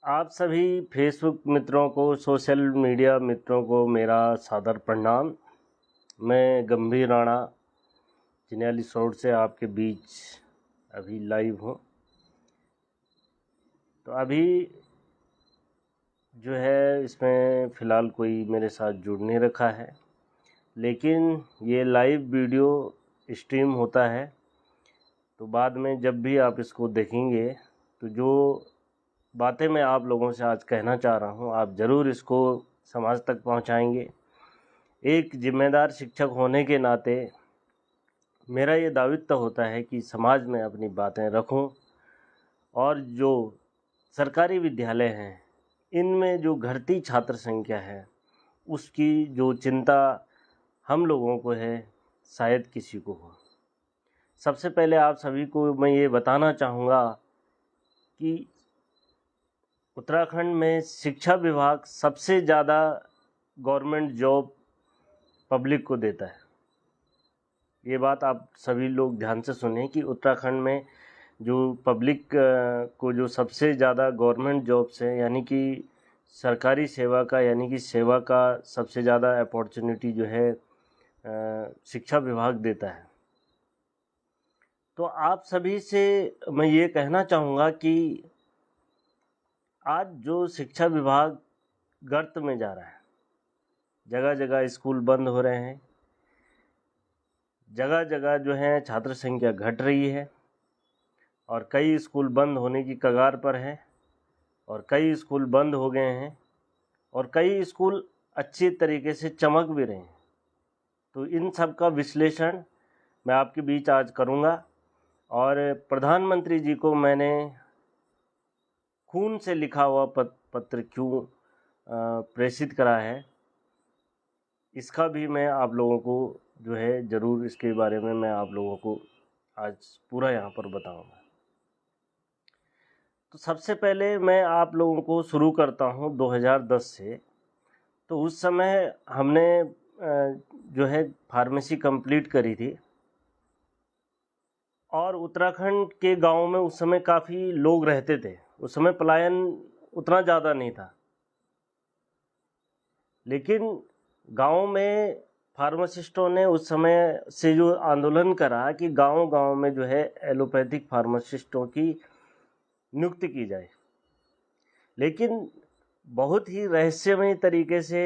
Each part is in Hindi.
आप सभी फेसबुक मित्रों को, सोशल मीडिया मित्रों को मेरा सादर प्रणाम। मैं गंभीर राणा चिन्यालीस रोड से आपके बीच अभी लाइव हूँ। तो अभी जो है इसमें फ़िलहाल कोई मेरे साथ जुड़ नहीं रखा है, लेकिन ये लाइव वीडियो स्ट्रीम होता है तो बाद में जब भी आप इसको देखेंगे तो जो बातें मैं आप लोगों से आज कहना चाह रहा हूँ आप ज़रूर इसको समाज तक पहुँचाएंगे। एक जिम्मेदार शिक्षक होने के नाते मेरा ये दायित्व होता है कि समाज में अपनी बातें रखूं और जो सरकारी विद्यालय हैं इनमें जो घटती छात्र संख्या है उसकी जो चिंता हम लोगों को है शायद किसी को हो। सबसे पहले आप सभी को मैं ये बताना चाहूँगा कि उत्तराखंड में शिक्षा विभाग सबसे ज़्यादा गवर्नमेंट जॉब पब्लिक को देता है। ये बात आप सभी लोग ध्यान से सुने कि उत्तराखंड में जो पब्लिक को जो सबसे ज़्यादा गवर्नमेंट जॉब्स हैं यानी कि सरकारी सेवा का यानी कि सेवा का सबसे ज़्यादा अपॉर्चुनिटी जो है शिक्षा विभाग देता है। तो आप सभी से मैं ये कहना चाहूँगा कि आज जो शिक्षा विभाग गर्त में जा रहा है, जगह जगह स्कूल बंद हो रहे हैं, जगह जगह जो है छात्र संख्या घट रही है और कई स्कूल बंद होने की कगार पर है और कई स्कूल बंद हो गए हैं और कई स्कूल अच्छी तरीके से चमक भी रहे हैं। तो इन सब का विश्लेषण मैं आपके बीच आज करूंगा और प्रधानमंत्री जी को मैंने खून से लिखा हुआ पत्र क्यों प्रेषित करा है इसका भी मैं आप लोगों को जो है ज़रूर इसके बारे में मैं आप लोगों को आज पूरा यहाँ पर बताऊंगा। तो सबसे पहले मैं आप लोगों को शुरू करता हूँ 2010 से। तो उस समय हमने जो है फार्मेसी कंप्लीट करी थी और उत्तराखंड के गांव में उस समय काफ़ी लोग रहते थे। उस समय पलायन उतना ज़्यादा नहीं था, लेकिन गांव में फार्मासिस्टों ने उस समय से जो आंदोलन करा कि गांव-गांव में जो है एलोपैथिक फार्मासिस्टों की नियुक्ति की जाए, लेकिन बहुत ही रहस्यमय तरीके से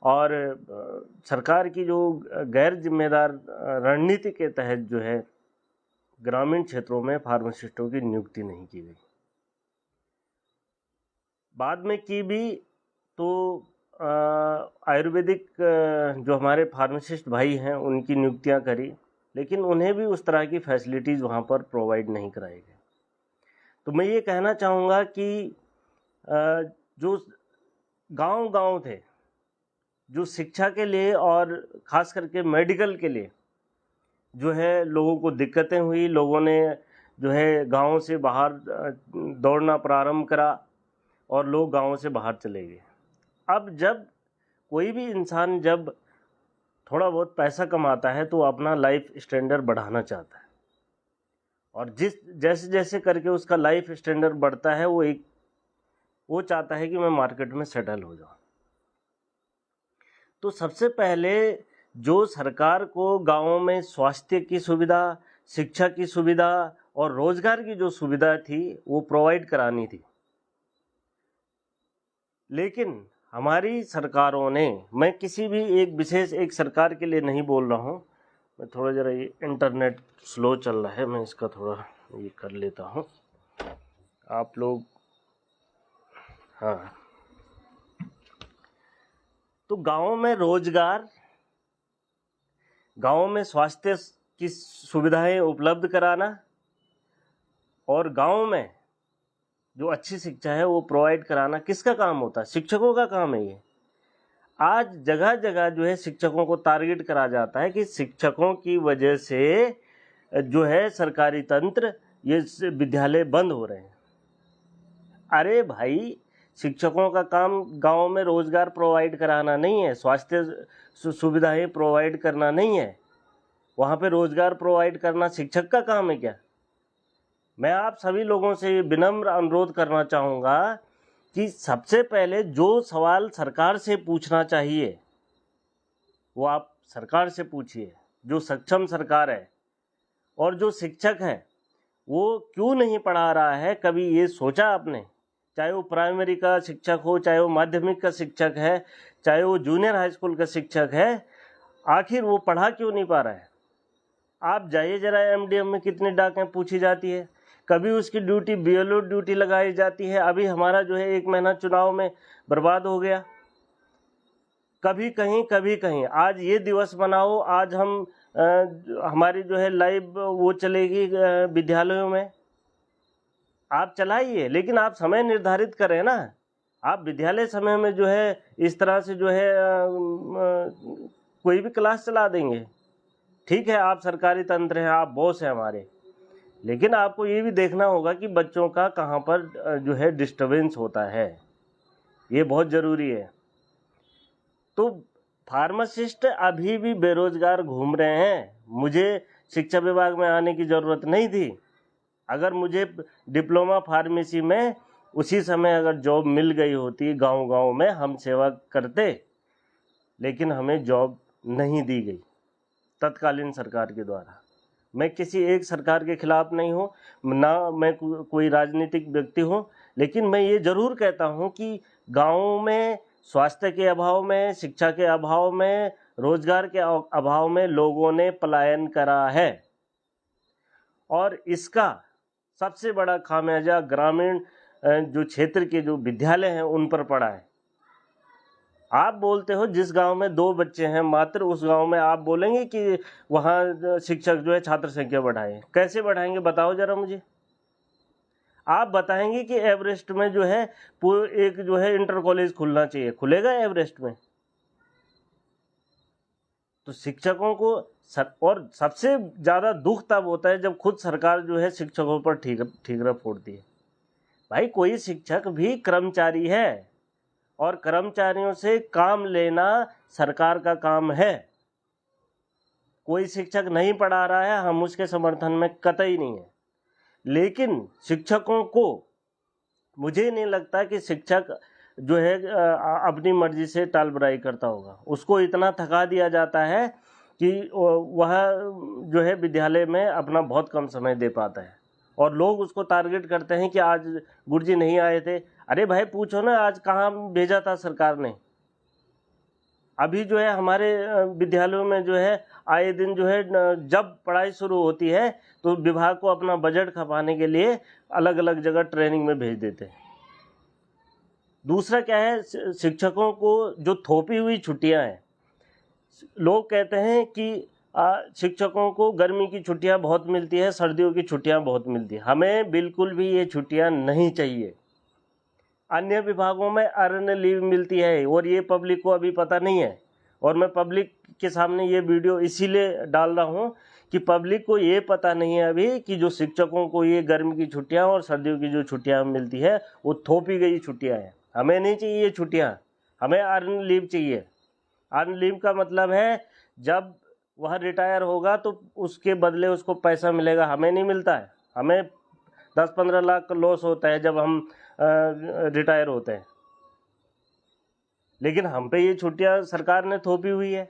और सरकार की जो गैर जिम्मेदार रणनीति के तहत जो है ग्रामीण क्षेत्रों में फार्मासिस्टों की नियुक्ति नहीं की गई। बाद में की भी तो आयुर्वेदिक जो हमारे फार्मासिस्ट भाई हैं उनकी नियुक्तियां करी, लेकिन उन्हें भी उस तरह की फैसिलिटीज़ वहाँ पर प्रोवाइड नहीं कराई गई। तो मैं ये कहना चाहूँगा कि जो गांव-गांव थे जो शिक्षा के लिए और ख़ास करके मेडिकल के लिए जो है लोगों को दिक्कतें हुई, लोगों ने जो है गाँव से बाहर दौड़ना प्रारंभ करा और लोग गाँव से बाहर चले गए। अब जब कोई भी इंसान जब थोड़ा बहुत पैसा कमाता है तो अपना लाइफ स्टैंडर्ड बढ़ाना चाहता है और जैसे जैसे करके उसका लाइफ स्टैंडर्ड बढ़ता है वो चाहता है कि मैं मार्केट में सेटल हो जाऊं। तो सबसे पहले जो सरकार को गाँवों में स्वास्थ्य की सुविधा, शिक्षा की सुविधा और रोजगार की जो सुविधा थी वो प्रोवाइड करानी थी, लेकिन हमारी सरकारों ने, मैं किसी भी एक विशेष एक सरकार के लिए नहीं बोल रहा हूँ, मैं थोड़ा ज़रा ये इंटरनेट स्लो चल रहा है, मैं इसका थोड़ा ये कर लेता हूँ आप लोग। हाँ, तो गाँव में रोजगार, गाँव में स्वास्थ्य की सुविधाएं उपलब्ध कराना और गाँव में जो अच्छी शिक्षा है वो प्रोवाइड कराना किसका काम होता है? शिक्षकों का काम है ये। आज जगह जगह जो है शिक्षकों को टारगेट करा जाता है कि शिक्षकों की वजह से जो है सरकारी तंत्र ये विद्यालय बंद हो रहे हैं। अरे भाई, शिक्षकों का काम गांव में रोजगार प्रोवाइड कराना नहीं है, स्वास्थ्य सुविधाएं प्रोवाइड करना नहीं है, वहाँ पे रोजगार प्रोवाइड करना शिक्षक का काम है क्या? मैं आप सभी लोगों से विनम्र अनुरोध करना चाहूँगा कि सबसे पहले जो सवाल सरकार से पूछना चाहिए वो आप सरकार से पूछिए, जो सक्षम सरकार है। और जो शिक्षक है वो क्यों नहीं पढ़ा रहा है, कभी ये सोचा आपने? चाहे वो प्राइमरी का शिक्षक हो, चाहे वो माध्यमिक का शिक्षक है, चाहे वो जूनियर हाई स्कूल का शिक्षक है, आखिर वो पढ़ा क्यों नहीं पा रहा है? आप जाइए जरा, एमडीएम में कितनी डाकें पूछी जाती है, कभी उसकी ड्यूटी बीएलओ ड्यूटी लगाई जाती है। अभी हमारा जो है 1 महीना चुनाव में बर्बाद हो गया, कभी कहीं कभी कहीं। आज ये दिवस मनाओ, आज हम हमारी जो है लाइव वो चलेगी विद्यालयों में, आप चलाइए, लेकिन आप समय निर्धारित करें ना। आप विद्यालय समय में जो है इस तरह से जो है कोई भी क्लास चला देंगे। ठीक है, आप सरकारी तंत्र हैं, आप बॉस हैं हमारे, लेकिन आपको ये भी देखना होगा कि बच्चों का कहाँ पर जो है डिस्टर्बेंस होता है, ये बहुत ज़रूरी है। तो फार्मासिस्ट अभी भी बेरोजगार घूम रहे हैं। मुझे शिक्षा विभाग में आने की ज़रूरत नहीं थी। अगर मुझे डिप्लोमा फार्मेसी में उसी समय अगर जॉब मिल गई होती, गांव-गांव में हम सेवा करते, लेकिन हमें जॉब नहीं दी गई तत्कालीन सरकार के द्वारा। मैं किसी एक सरकार के खिलाफ नहीं हूँ, ना मैं कोई राजनीतिक व्यक्ति हूँ, लेकिन मैं ये ज़रूर कहता हूँ कि गाँव में स्वास्थ्य के अभाव में, शिक्षा के अभाव में, रोजगार के अभाव में लोगों ने पलायन करा है। और इसका सबसे बड़ा खामियाजा ग्रामीण जो क्षेत्र के जो विद्यालय हैं उन पर पड़ा है। आप बोलते हो जिस गांव में 2 बच्चे हैं मात्र, उस गांव में आप बोलेंगे कि वहाँ शिक्षक जो है छात्र संख्या बढ़ाएं। कैसे बढ़ाएंगे बताओ जरा मुझे। आप बताएंगे कि एवरेस्ट में जो है एक जो है इंटर कॉलेज खुलना चाहिए, खुलेगा एवरेस्ट में? तो शिक्षकों को और सबसे ज़्यादा दुख तब होता है जब खुद सरकार जो है शिक्षकों पर ठीकरा फोड़ती है। भाई, कोई शिक्षक भी कर्मचारी है और कर्मचारियों से काम लेना सरकार का काम है। कोई शिक्षक नहीं पढ़ा रहा है, हम उसके समर्थन में कतई नहीं है, लेकिन शिक्षकों को, मुझे नहीं लगता कि शिक्षक जो है अपनी मर्जी से टालबराई करता होगा। उसको इतना थका दिया जाता है कि वह जो है विद्यालय में अपना बहुत कम समय दे पाता है, और लोग उसको टारगेट करते हैं कि आज गुरुजी नहीं आए थे। अरे भाई, पूछो ना आज कहाँ भेजा था सरकार ने। अभी जो है हमारे विद्यालयों में जो है आए दिन जो है जब पढ़ाई शुरू होती है तो विभाग को अपना बजट खपाने के लिए अलग अलग जगह ट्रेनिंग में भेज देते हैं। दूसरा क्या है, शिक्षकों को जो थोपी हुई छुट्टियां हैं, लोग कहते हैं कि शिक्षकों को गर्मी की छुट्टियां बहुत मिलती है, सर्दियों की छुट्टियां बहुत मिलती है। हमें बिल्कुल भी ये छुट्टियां नहीं चाहिए। अन्य विभागों में अर्न लीव मिलती है और ये पब्लिक को अभी पता नहीं है, और मैं पब्लिक के सामने ये वीडियो इसीलिए डाल रहा हूँ कि पब्लिक को ये पता नहीं है अभी कि जो शिक्षकों को ये गर्मी की छुट्टियां और सर्दियों की जो छुट्टियां मिलती है वो थोपी गई छुट्टियां हैं। हमें नहीं चाहिए ये छुट्टियां, हमें अर्न लीव चाहिए। अर्न लीव का मतलब है जब वह रिटायर होगा तो उसके बदले उसको पैसा मिलेगा, हमें नहीं मिलता है। हमें 10-15 लाख का लॉस होता है जब हम रिटायर होते हैं, लेकिन हम पे ये छुट्टियां सरकार ने थोपी हुई है।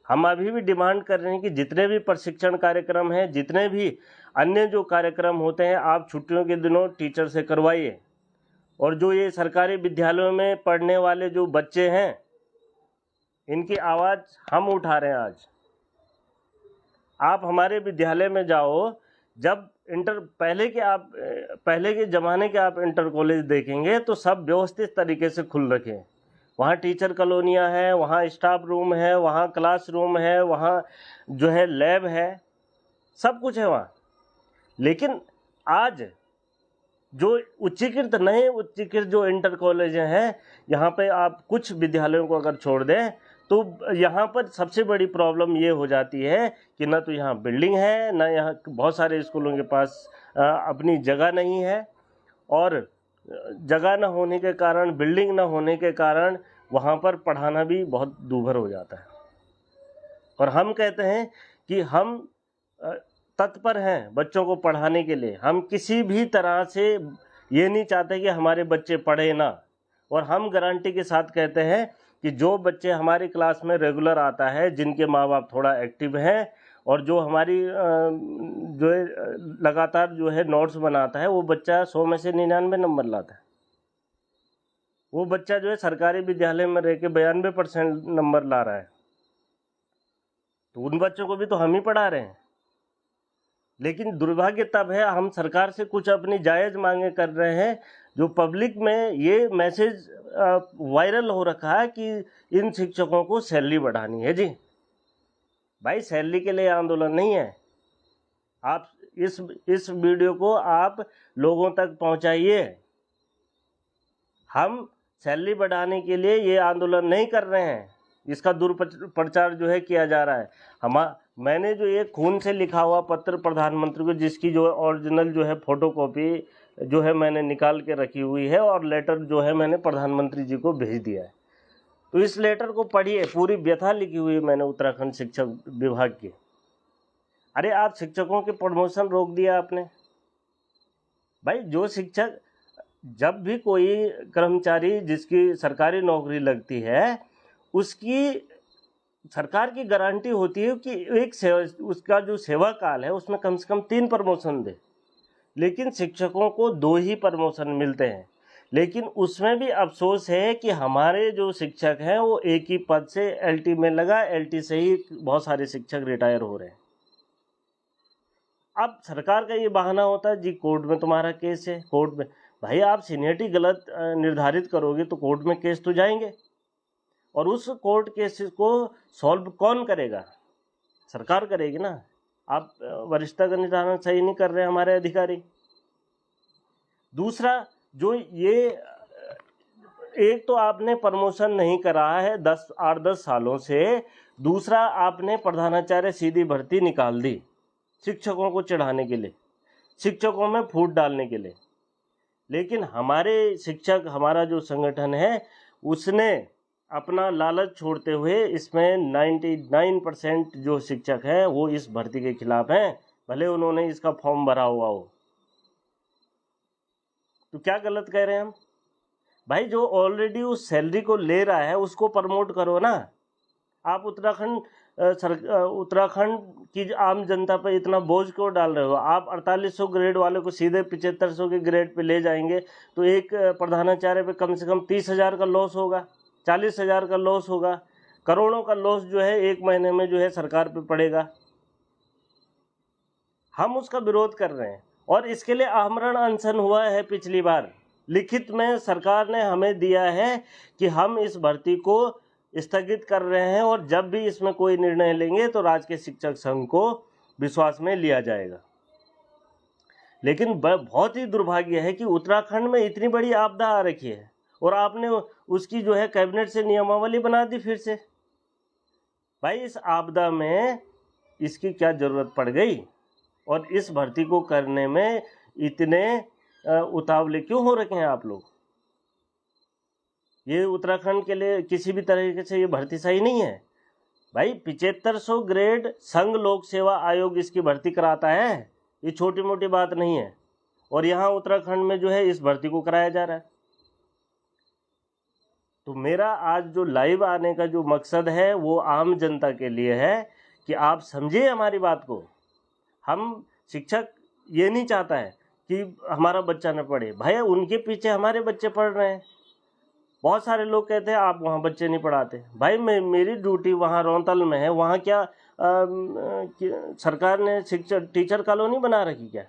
हम अभी भी डिमांड कर रहे हैं कि जितने भी प्रशिक्षण कार्यक्रम हैं, जितने भी अन्य जो कार्यक्रम होते हैं, आप छुट्टियों के दिनों टीचर से करवाइए। और जो ये सरकारी विद्यालयों में पढ़ने वाले जो बच्चे हैं, इनकी आवाज़ हम उठा रहे हैं आज। आप हमारे विद्यालय में जाओ, जब पहले के ज़माने के आप इंटर कॉलेज देखेंगे तो सब व्यवस्थित तरीके से खुल रखे हैं। वहाँ टीचर कॉलोनियाँ हैं, वहाँ स्टाफ रूम है, वहाँ क्लासरूम है, वहाँ जो है लैब है, सब कुछ है वहाँ। लेकिन आज जो नए उच्चीकृत जो इंटर कॉलेज हैं, यहाँ पे आप कुछ विद्यालयों को अगर छोड़ दें तो यहाँ पर सबसे बड़ी प्रॉब्लम ये हो जाती है कि ना तो यहाँ बिल्डिंग है, ना यहाँ बहुत सारे स्कूलों के पास अपनी जगह नहीं है, और जगह न होने के कारण, बिल्डिंग न होने के कारण वहाँ पर पढ़ाना भी बहुत दूभर हो जाता है। और हम कहते हैं कि हम तत्पर हैं बच्चों को पढ़ाने के लिए। हम किसी भी तरह से ये नहीं चाहते कि हमारे बच्चे पढ़े ना, और हम गारंटी के साथ कहते हैं कि जो बच्चे हमारी क्लास में रेगुलर आता है, जिनके माँ बाप थोड़ा एक्टिव हैं और जो हमारी जो है लगातार जो है नोट्स बनाता है, वो बच्चा 100 में से 99 नंबर लाता है। वो बच्चा जो है सरकारी विद्यालय में रह के 92% नंबर ला रहा है। तो उन बच्चों को भी तो हम ही पढ़ा रहे हैं। लेकिन दुर्भाग्य तब है हम सरकार से कुछ अपनी जायज़ मांगे कर रहे हैं, जो पब्लिक में ये मैसेज वायरल हो रखा है कि इन शिक्षकों को सैलरी बढ़ानी है। जी भाई, सैलरी के लिए आंदोलन नहीं है। आप इस वीडियो को आप लोगों तक पहुंचाइए। हम सैलरी बढ़ाने के लिए ये आंदोलन नहीं कर रहे हैं, इसका दुष्प्रचार जो है किया जा रहा है। मैंने जो ये खून से लिखा हुआ पत्र प्रधानमंत्री को, जिसकी जो ओरिजिनल जो है फोटोकॉपी जो है मैंने निकाल के रखी हुई है, और लेटर जो है मैंने प्रधानमंत्री जी को भेज दिया है। तो इस लेटर को पढ़िए, पूरी व्यथा लिखी हुई है मैंने उत्तराखंड शिक्षक विभाग की। अरे आप शिक्षकों के प्रमोशन रोक दिया आपने। भाई, जो शिक्षक, जब भी कोई कर्मचारी जिसकी सरकारी नौकरी लगती है, उसकी सरकार की गारंटी होती है कि उसका जो सेवा काल है उसमें कम से कम 3 प्रमोशन दे। लेकिन शिक्षकों को 2 ही प्रमोशन मिलते हैं। लेकिन उसमें भी अफसोस है कि हमारे जो शिक्षक हैं वो एक ही पद से एलटी में लगा, एलटी से ही बहुत सारे शिक्षक रिटायर हो रहे हैं। अब सरकार का ये बहाना होता है, जी कोर्ट में तुम्हारा केस है, कोर्ट में। भाई, आप सीनियरिटी गलत निर्धारित करोगे तो कोर्ट में केस तो जाएंगे, और उस कोर्ट केसेस को सॉल्व कौन करेगा? सरकार करेगी ना। आप वरिष्ठता का निर्धारण सही नहीं कर रहे हैं हमारे अधिकारी। दूसरा, जो ये एक तो आपने प्रमोशन नहीं करा है 8-10 सालों से। दूसरा, आपने प्रधानाचार्य सीधी भर्ती निकाल दी शिक्षकों को चढ़ाने के लिए, शिक्षकों में फूट डालने के लिए। लेकिन हमारे शिक्षक, हमारा जो संगठन है, उसने अपना लालच छोड़ते हुए इसमें 99% जो शिक्षक हैं वो इस भर्ती के खिलाफ हैं, भले उन्होंने इसका फॉर्म भरा हुआ हो। तो क्या गलत कह रहे हैं हम? भाई, जो ऑलरेडी उस सैलरी को ले रहा है उसको प्रमोट करो ना। आप उत्तराखंड की आम जनता पर इतना बोझ क्यों डाल रहे हो? आप 4800 ग्रेड वाले को सीधे 7500 के ग्रेड पे ले जाएंगे तो एक प्रधानाचार्य पे कम से कम 30,000 का लॉस होगा, 40,000 का लॉस होगा, करोड़ों का लॉस जो है एक महीने में जो है सरकार पे पड़ेगा। हम उसका विरोध कर रहे हैं, और इसके लिए आमरण अनशन हुआ है। पिछली बार लिखित में सरकार ने हमें दिया है कि हम इस भर्ती को स्थगित कर रहे हैं, और जब भी इसमें कोई निर्णय लेंगे तो राजकीय शिक्षक संघ को विश्वास में लिया जाएगा। लेकिन बहुत ही दुर्भाग्य है कि उत्तराखंड में इतनी बड़ी आपदा आ रखी है और आपने उसकी जो है कैबिनेट से नियमावली बना दी फिर से। भाई, इस आपदा में इसकी क्या जरूरत पड़ गई, और इस भर्ती को करने में इतने उतावले क्यों हो रखे हैं आप लोग? ये उत्तराखंड के लिए किसी भी तरीके से ये भर्ती सही नहीं है। भाई, 7500 ग्रेड संघ लोक सेवा आयोग इसकी भर्ती कराता है, ये छोटी मोटी बात नहीं है। और यहाँ उत्तराखंड में जो है इस भर्ती को कराया जा रहा है। तो मेरा आज जो लाइव आने का जो मकसद है वो आम जनता के लिए है कि आप समझिए हमारी बात को। हम शिक्षक ये नहीं चाहता है कि हमारा बच्चा न पढ़े। भाई, उनके पीछे हमारे बच्चे पढ़ रहे हैं। बहुत सारे लोग कहते हैं आप वहाँ बच्चे नहीं पढ़ाते। भाई, मेरी ड्यूटी वहाँ रोहतल में है, वहाँ क्या सरकार ने शिक्षक टीचर कॉलोनी बना रखी क्या?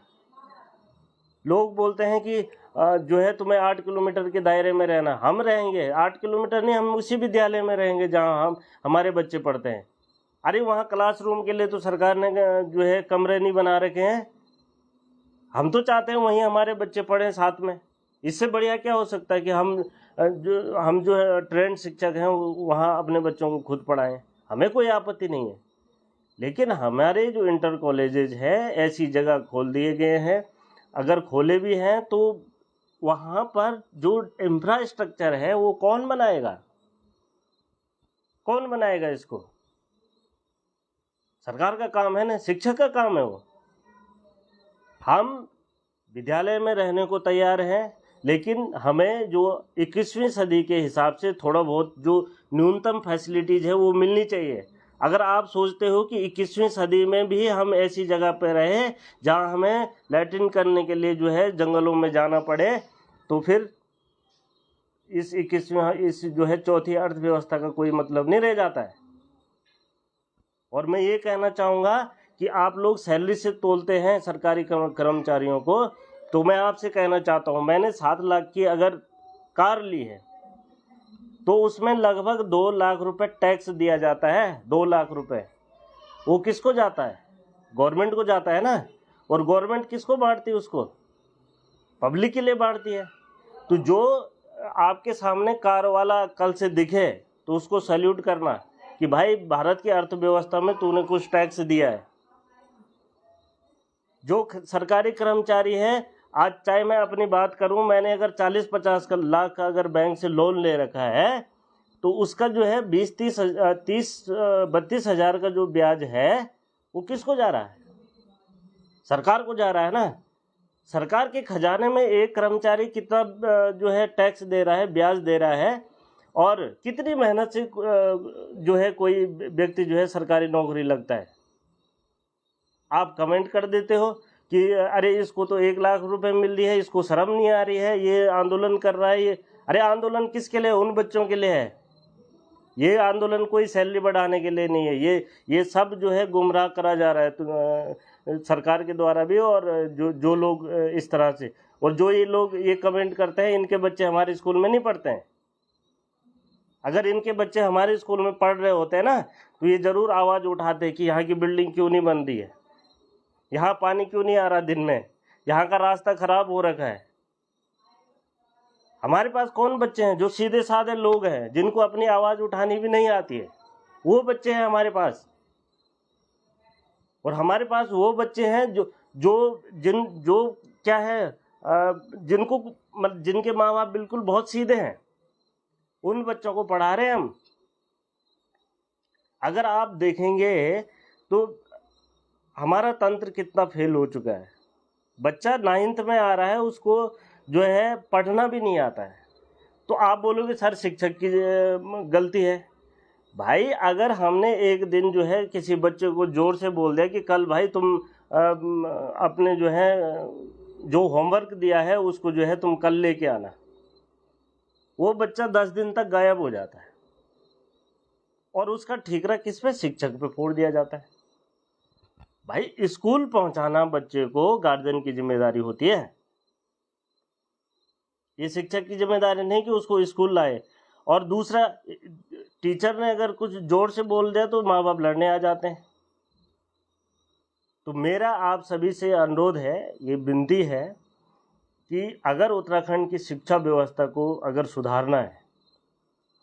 लोग बोलते हैं कि जो है तुम्हें 8 किलोमीटर के दायरे में रहना। हम रहेंगे 8 किलोमीटर नहीं, हम उसी विद्यालय में रहेंगे जहाँ हमारे बच्चे पढ़ते हैं। अरे, वहाँ क्लासरूम के लिए तो सरकार ने जो है कमरे नहीं बना रखे हैं। हम तो चाहते हैं वहीं हमारे बच्चे पढ़ें साथ में। इससे बढ़िया क्या हो सकता है कि हम जो है ट्रेंड शिक्षक हैं वहाँ अपने बच्चों को खुद पढ़ाएं। हमें कोई आपत्ति नहीं है। लेकिन हमारे जो इंटर कॉलेजेज है ऐसी जगह खोल दिए गए हैं, अगर खोले भी हैं तो वहाँ पर जो इंफ्रास्ट्रक्चर है वो कौन बनाएगा? कौन बनाएगा इसको? सरकार का काम है ना, शिक्षक का काम है वो। हम विद्यालय में रहने को तैयार हैं, लेकिन हमें जो 21वीं सदी के हिसाब से थोड़ा बहुत जो न्यूनतम फैसिलिटीज़ है वो मिलनी चाहिए। अगर आप सोचते हो कि 21वीं सदी में भी हम ऐसी जगह पर रहे जहां हमें लैट्रिन करने के लिए जो है जंगलों में जाना पड़े, तो फिर इस जो है चौथी अर्थव्यवस्था का कोई मतलब नहीं रह जाता है। और मैं ये कहना चाहूँगा कि आप लोग सैलरी से तोलते हैं सरकारी कर्मचारियों को, तो मैं आपसे कहना चाहता हूँ, मैंने 7 लाख की अगर कार ली है तो उसमें लगभग 2 लाख रुपए टैक्स दिया जाता है। 2 लाख रुपए वो किसको जाता है? गवर्नमेंट को जाता है ना। और गवर्नमेंट किसको बांटती है? उसको पब्लिक के लिए बांटती है। तो जो आपके सामने कार वाला कल से दिखे तो उसको सैल्यूट करना कि भाई भारत की अर्थव्यवस्था में तूने कुछ टैक्स दिया है। जो सरकारी कर्मचारी है, आज चाहे मैं अपनी बात करूं, मैंने अगर 40-50 लाख का अगर बैंक से लोन ले रखा है तो उसका जो है 32 हजार का जो ब्याज है वो किसको जा रहा है? सरकार को जा रहा है ना। सरकार के खजाने में एक कर्मचारी कितना जो है टैक्स दे रहा है, ब्याज दे रहा है, और कितनी मेहनत से जो है कोई व्यक्ति जो है सरकारी नौकरी लगता है। आप कमेंट कर देते हो कि अरे इसको तो 1 लाख रुपए मिल रही है, इसको शर्म नहीं आ रही है, ये आंदोलन कर रहा है। ये अरे आंदोलन किसके लिए? उन बच्चों के लिए है। ये आंदोलन कोई सैलरी बढ़ाने के लिए नहीं है। ये सब जो है गुमराह करा जा रहा है सरकार के द्वारा भी, और जो लोग इस तरह से, और जो ये लोग ये कमेंट करते हैं, इनके बच्चे हमारे स्कूल में नहीं पढ़ते हैं। अगर इनके बच्चे हमारे स्कूल में पढ़ रहे होते हैं ना, तो ये जरूर आवाज़ उठाते कि यहाँ की बिल्डिंग क्यों नहीं बन रही है, यहाँ पानी क्यों नहीं आ रहा दिन में, यहाँ का रास्ता खराब हो रखा है। हमारे पास कौन बच्चे हैं जो सीधे साधे लोग हैं, जिनको अपनी आवाज़ उठानी भी नहीं आती है? वो बच्चे हैं हमारे पास। और हमारे पास वो बच्चे हैं जो क्या है, जिनको जिनके माँ बाप बिल्कुल बहुत सीधे हैं, उन बच्चों को पढ़ा रहे हैं हम। अगर आप देखेंगे तो हमारा तंत्र कितना फेल हो चुका है। बच्चा 9th में आ रहा है, उसको जो है पढ़ना भी नहीं आता है, तो आप बोलोगे सर शिक्षक की गलती है। भाई अगर हमने एक दिन जो है किसी बच्चे को जोर से बोल दिया कि कल भाई तुम अपने जो है जो होमवर्क दिया है उसको जो है तुम कल लेके आना, वो बच्चा 10 दिन तक गायब हो जाता है, और उसका ठीकरा किस पे? शिक्षक पे फोड़ दिया जाता है। भाई स्कूल पहुंचाना बच्चे को गार्जियन की जिम्मेदारी होती है, ये शिक्षक की जिम्मेदारी नहीं कि उसको स्कूल लाए। और दूसरा, टीचर ने अगर कुछ जोर से बोल दिया तो माँ बाप लड़ने आ जाते हैं। तो मेरा आप सभी से अनुरोध है, ये विनती है कि अगर उत्तराखंड की शिक्षा व्यवस्था को अगर सुधारना है,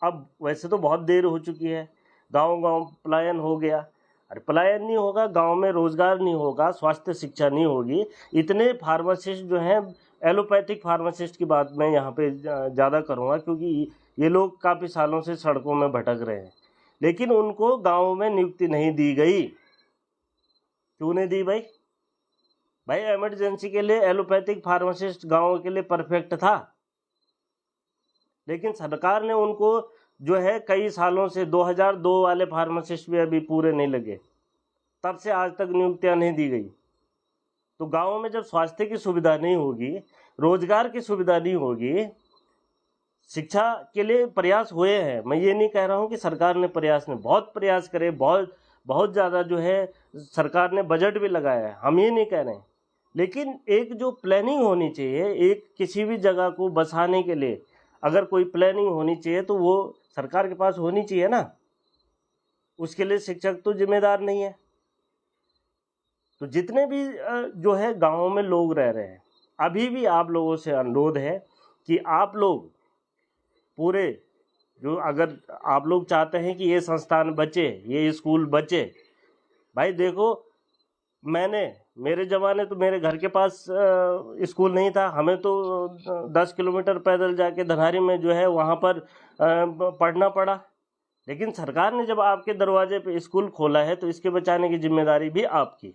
अब वैसे तो बहुत देर हो चुकी है, गांव-गांव पलायन हो गया। अरे पलायन नहीं होगा, गांव में रोजगार नहीं होगा, स्वास्थ्य शिक्षा नहीं होगी, इतने फार्मासिस्ट जो हैं, एलोपैथिक फार्मासिस्ट की बात मैं यहाँ पे ज़्यादा करूँगा, क्योंकि ये लोग काफ़ी सालों से सड़कों में भटक रहे हैं, लेकिन उनको गाँव में नियुक्ति नहीं दी गई। क्यों नहीं दी भाई? भाई इमरजेंसी के लिए एलोपैथिक फार्मासिस्ट गाँव के लिए परफेक्ट था, लेकिन सरकार ने उनको जो है कई सालों से 2002 वाले फार्मासिस्ट भी अभी पूरे नहीं लगे, तब से आज तक नियुक्तियां नहीं दी गई। तो गाँव में जब स्वास्थ्य की सुविधा नहीं होगी, रोजगार की सुविधा नहीं होगी, शिक्षा के लिए प्रयास हुए हैं, मैं ये नहीं कह रहा हूँ कि सरकार ने बहुत प्रयास करे, बहुत ज़्यादा जो है सरकार ने बजट भी लगाया है, हम ये नहीं कह रहे हैं, लेकिन एक जो प्लानिंग होनी चाहिए, एक किसी भी जगह को बसाने के लिए अगर कोई प्लानिंग होनी चाहिए तो वो सरकार के पास होनी चाहिए ना। उसके लिए शिक्षक तो जिम्मेदार नहीं है। तो जितने भी जो है गाँव में लोग रह रहे हैं, अभी भी आप लोगों से अनुरोध है कि आप लोग पूरे जो, अगर आप लोग चाहते हैं कि ये संस्थान बचे, ये स्कूल बचे, भाई देखो मेरे ज़माने तो मेरे घर के पास स्कूल नहीं था, हमें तो 10 किलोमीटर पैदल जाके धनारी में जो है वहाँ पर पढ़ना पड़ा। लेकिन सरकार ने जब आपके दरवाजे पे स्कूल खोला है तो इसके बचाने की जिम्मेदारी भी आपकी।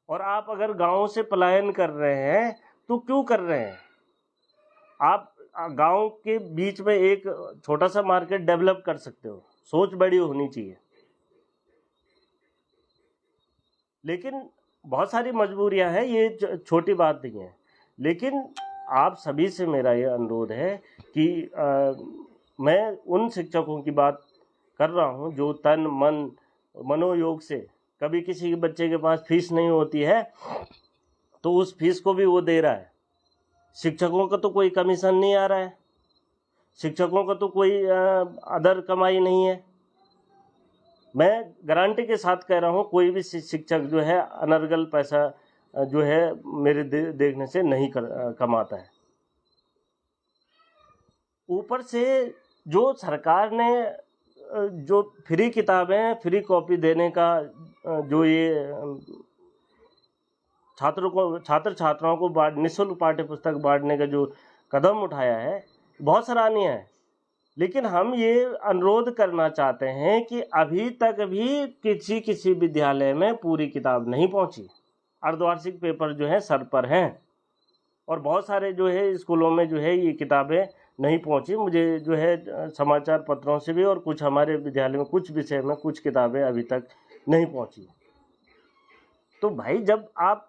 और आप अगर गाँव से पलायन कर रहे हैं तो क्यों कर रहे हैं? आप गांव के बीच में एक छोटा सा मार्केट डेवलप कर सकते हो, सोच बड़ी होनी चाहिए। लेकिन बहुत सारी मजबूरियां हैं, ये छोटी बात नहीं है। लेकिन आप सभी से मेरा ये अनुरोध है कि मैं उन शिक्षकों की बात कर रहा हूँ जो तन मन मनोयोग से, कभी किसी के बच्चे के पास फीस नहीं होती है तो उस फीस को भी वो दे रहा है। शिक्षकों का तो कोई कमीशन नहीं आ रहा है, शिक्षकों का तो कोई अदर कमाई नहीं है। मैं गारंटी के साथ कह रहा हूँ, कोई भी शिक्षक जो है अनर्गल पैसा जो है मेरे देखने से नहीं कमाता है। ऊपर से जो सरकार ने जो फ्री किताबें, फ्री कॉपी देने का जो ये छात्र छात्राओं को निःशुल्क पाठ्य पुस्तक बांटने का जो कदम उठाया है, बहुत सराहनीय है। लेकिन हम ये अनुरोध करना चाहते हैं कि अभी तक भी किसी विद्यालय में पूरी किताब नहीं पहुंची। अर्धवार्षिक पेपर जो है सर पर हैं और बहुत सारे जो है स्कूलों में जो है ये किताबें नहीं पहुंची। मुझे जो है समाचार पत्रों से भी और कुछ हमारे विद्यालय में कुछ विषय में कुछ किताबें अभी तक नहीं पहुंची। तो भाई जब आप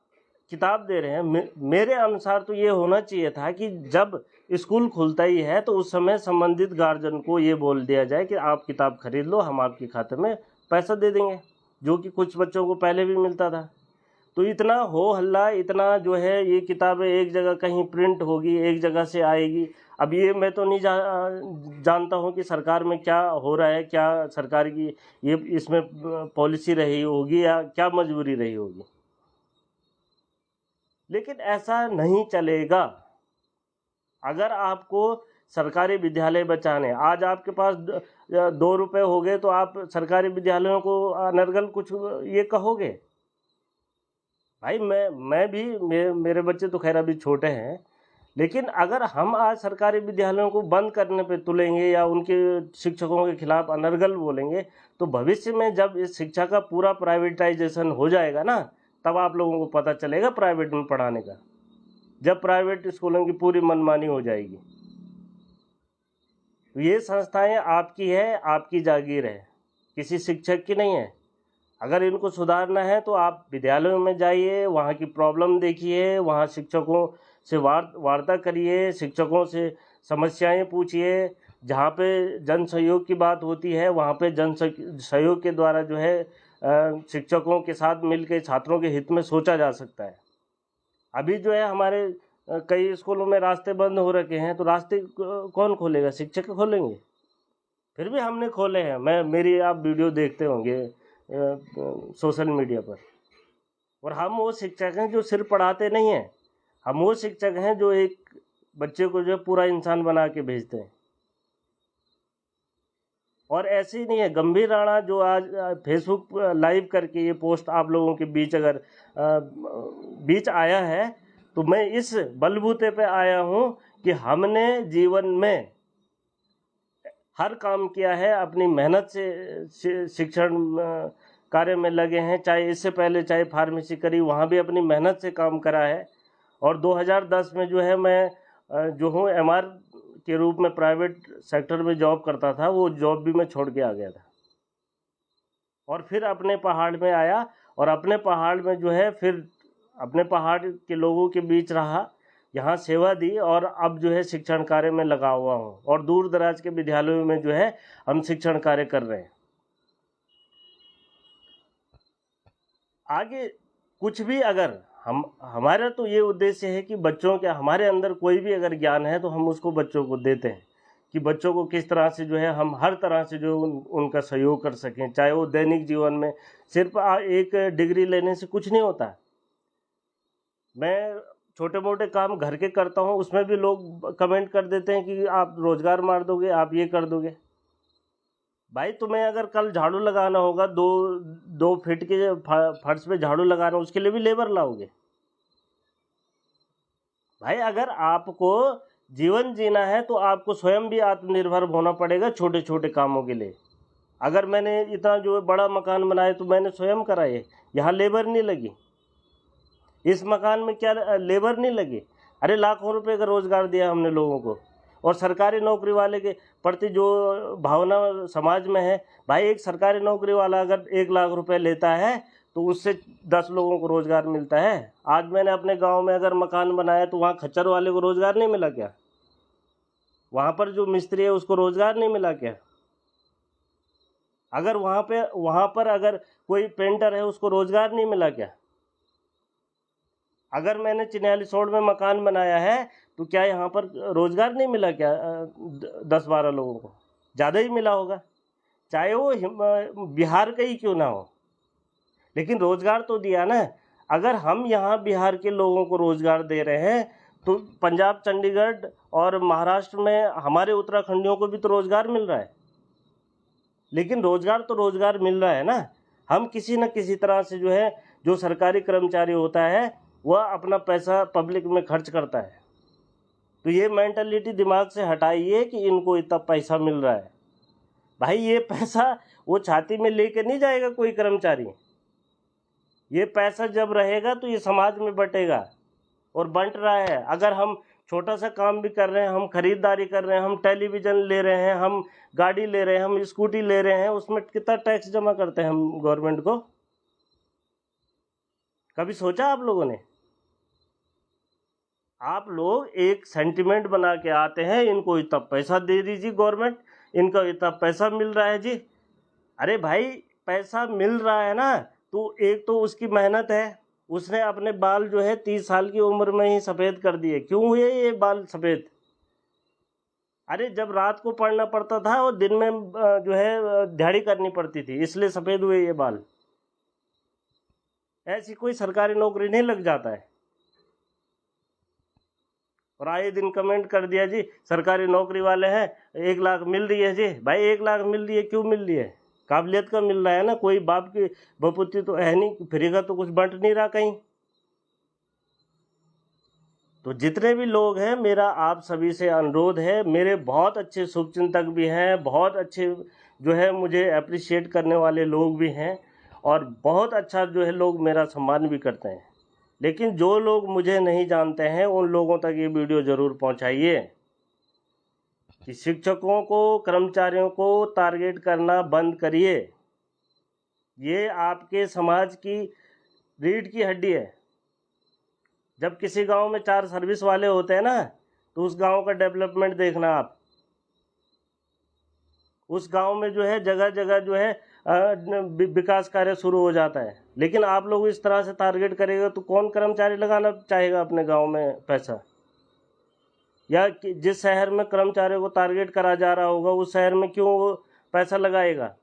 किताब दे रहे हैं, मेरे अनुसार तो ये होना चाहिए था कि जब स्कूल खुलता ही है तो उस समय संबंधित गार्जियन को ये बोल दिया जाए कि आप किताब खरीद लो, हम आपके खाते में पैसा दे देंगे, जो कि कुछ बच्चों को पहले भी मिलता था। तो इतना हो हल्ला, इतना जो है ये किताबें एक जगह कहीं प्रिंट होगी, एक जगह से आएगी। अब ये मैं तो नहीं जानता हूँ कि सरकार में क्या हो रहा है, क्या सरकार की ये इसमें पॉलिसी रही होगी या क्या मजबूरी रही होगी। लेकिन ऐसा नहीं चलेगा। अगर आपको सरकारी विद्यालय बचाने, आज आपके पास 2 रुपए हो गए तो आप सरकारी विद्यालयों को अनर्गल कुछ ये कहोगे? भाई मैं भी मेरे बच्चे तो खैर अभी छोटे हैं, लेकिन अगर हम आज सरकारी विद्यालयों को बंद करने पे तुलेंगे या उनके शिक्षकों के खिलाफ अनर्गल बोलेंगे तो भविष्य में जब इस शिक्षा का पूरा प्राइवेटाइजेशन हो जाएगा ना, तब आप लोगों को पता चलेगा प्राइवेट में पढ़ाने का, जब प्राइवेट स्कूलों की पूरी मनमानी हो जाएगी। तो ये संस्थाएं आपकी है, आपकी जागीर है, किसी शिक्षक की नहीं है। अगर इनको सुधारना है तो आप विद्यालयों में जाइए, वहाँ की प्रॉब्लम देखिए, वहाँ शिक्षकों से वार्ता करिए, शिक्षकों से समस्याएं पूछिए। जहाँ पे जन सहयोग की बात होती है वहाँ पे जन सहयोग के द्वारा जो है शिक्षकों के साथ मिलकर छात्रों के हित में सोचा जा सकता है। अभी जो है हमारे कई स्कूलों में रास्ते बंद हो रखे हैं, तो रास्ते कौन खोलेगा? शिक्षक खोलेंगे। फिर भी हमने खोले हैं, मेरी आप वीडियो देखते होंगे सोशल मीडिया पर। और हम वो शिक्षक हैं जो सिर्फ पढ़ाते नहीं हैं, हम वो शिक्षक हैं जो एक बच्चे को जो पूरा इंसान बना के भेजते हैं। और ऐसे ही नहीं है, गंभीर राणा जो आज फेसबुक लाइव करके ये पोस्ट आप लोगों के बीच अगर बीच आया है, तो मैं इस बलबूते पे आया हूँ कि हमने जीवन में हर काम किया है, अपनी मेहनत से शिक्षण कार्य में लगे हैं। चाहे इससे पहले चाहे फार्मेसी करी, वहाँ भी अपनी मेहनत से काम करा है। और 2010 में जो है मैं जो हूँ MR के रूप में प्राइवेट सेक्टर में जॉब करता था, वो जॉब भी मैं छोड़ के आ गया था और फिर अपने पहाड़ में आया और अपने पहाड़ में जो है फिर अपने पहाड़ के लोगों के बीच रहा, यहाँ सेवा दी और अब जो है शिक्षण कार्य में लगा हुआ हूँ और दूर दराज के विद्यालयों में जो है हम शिक्षण कार्य कर रहे हैं। आगे कुछ भी अगर हमारा तो ये उद्देश्य है कि बच्चों के, हमारे अंदर कोई भी अगर ज्ञान है तो हम उसको बच्चों को देते हैं कि बच्चों को किस तरह से जो है हम हर तरह से जो उनका सहयोग कर सकें। चाहे वो दैनिक जीवन में सिर्फ एक डिग्री लेने से कुछ नहीं होता। मैं छोटे मोटे काम घर के करता हूँ, उसमें भी लोग कमेंट कर देते हैं कि आप रोजगार मार दोगे, आप ये कर दोगे। भाई तुम्हें अगर कल झाड़ू लगाना होगा, 2 फीट के फर्श पे झाड़ू लगाना, उसके लिए भी लेबर लाओगे। भाई अगर आपको जीवन जीना है तो आपको स्वयं भी आत्मनिर्भर होना पड़ेगा छोटे छोटे कामों के लिए। अगर मैंने इतना जो बड़ा मकान बनाया तो मैंने स्वयं करा है, यहाँ लेबर नहीं लगी। इस मकान में क्या लेबर नहीं लगी? अरे लाखों रुपए का रोजगार दिया हमने लोगों को। और सरकारी नौकरी वाले के प्रति जो भावना समाज में है, भाई एक सरकारी नौकरी वाला अगर 1 लाख रुपए लेता है तो उससे 10 लोगों को रोजगार मिलता है। आज मैंने अपने गांव में अगर मकान बनाया तो वहाँ खच्चर वाले को रोजगार नहीं मिला क्या? वहाँ पर जो मिस्त्री है उसको रोजगार नहीं मिला क्या? अगर वहाँ पर अगर कोई पेंटर है उसको रोजगार नहीं मिला क्या? अगर मैंने चिन्याली सोड में मकान बनाया है तो क्या यहाँ पर रोजगार नहीं मिला क्या? 10-12 लोगों को ज़्यादा ही मिला होगा, चाहे वो बिहार का ही क्यों ना हो, लेकिन रोजगार तो दिया ना। अगर हम यहाँ बिहार के लोगों को रोजगार दे रहे हैं तो पंजाब, चंडीगढ़ और महाराष्ट्र में हमारे उत्तराखंडियों को भी तो रोजगार मिल रहा है। लेकिन रोजगार तो रोजगार मिल रहा है ना। हम किसी न किसी तरह से जो है, जो सरकारी कर्मचारी होता है वह अपना पैसा पब्लिक में खर्च करता है। तो ये मेंटालिटी दिमाग से हटाइए कि इनको इतना पैसा मिल रहा है। भाई ये पैसा वो छाती में लेके नहीं जाएगा कोई कर्मचारी। ये पैसा जब रहेगा तो ये समाज में बटेगा, और बंट रहा है। अगर हम छोटा सा काम भी कर रहे हैं, हम खरीदारी कर रहे हैं, हम टेलीविज़न ले रहे हैं, हम गाड़ी ले रहे हैं, हम स्कूटी ले रहे हैं, उसमें कितना टैक्स जमा करते हैं हम गवर्नमेंट को? कभी सोचा आप लोगों ने? आप लोग एक सेंटिमेंट बना के आते हैं, इनको इतना पैसा दे दीजिए गवर्नमेंट, इनको इतना पैसा मिल रहा है जी। अरे भाई पैसा मिल रहा है ना, तो एक तो उसकी मेहनत है। उसने अपने बाल जो है 30 साल की उम्र में ही सफ़ेद कर दिए। क्यों हुए ये बाल सफ़ेद? अरे जब रात को पढ़ना पड़ता था और दिन में जो है दिहाड़ी करनी पड़ती थी, इसलिए सफ़ेद हुए ये बाल। ऐसी कोई सरकारी नौकरी नहीं लग जाता है। और आए दिन कमेंट कर दिया जी सरकारी नौकरी वाले हैं 1 लाख मिल रही है जी। भाई 1 लाख मिल रही है, क्यों मिल रही है? काबिलियत का मिल रहा है ना। कोई बाप की बपुती तो है नहीं, फ्री का तो कुछ बंट नहीं रहा कहीं। तो जितने भी लोग हैं, मेरा आप सभी से अनुरोध है, मेरे बहुत अच्छे शुभचिंतक भी हैं, बहुत अच्छे जो है मुझे अप्रिशिएट करने वाले लोग भी हैं, और बहुत अच्छा जो है लोग मेरा सम्मान भी करते हैं। लेकिन जो लोग मुझे नहीं जानते हैं उन लोगों तक ये वीडियो ज़रूर पहुंचाइए कि शिक्षकों को, कर्मचारियों को टारगेट करना बंद करिए। ये आपके समाज की रीढ़ की हड्डी है। जब किसी गांव में 4 सर्विस वाले होते हैं ना, तो उस गांव का डेवलपमेंट देखना आप। उस गांव में जो है जगह जगह जो है विकास कार्य शुरू हो जाता है। लेकिन आप लोग इस तरह से टारगेट करेगा तो कौन कर्मचारी लगाना चाहेगा अपने गांव में पैसा? या जिस शहर में कर्मचारियों को टारगेट करा जा रहा होगा उस शहर में क्यों वो पैसा लगाएगा?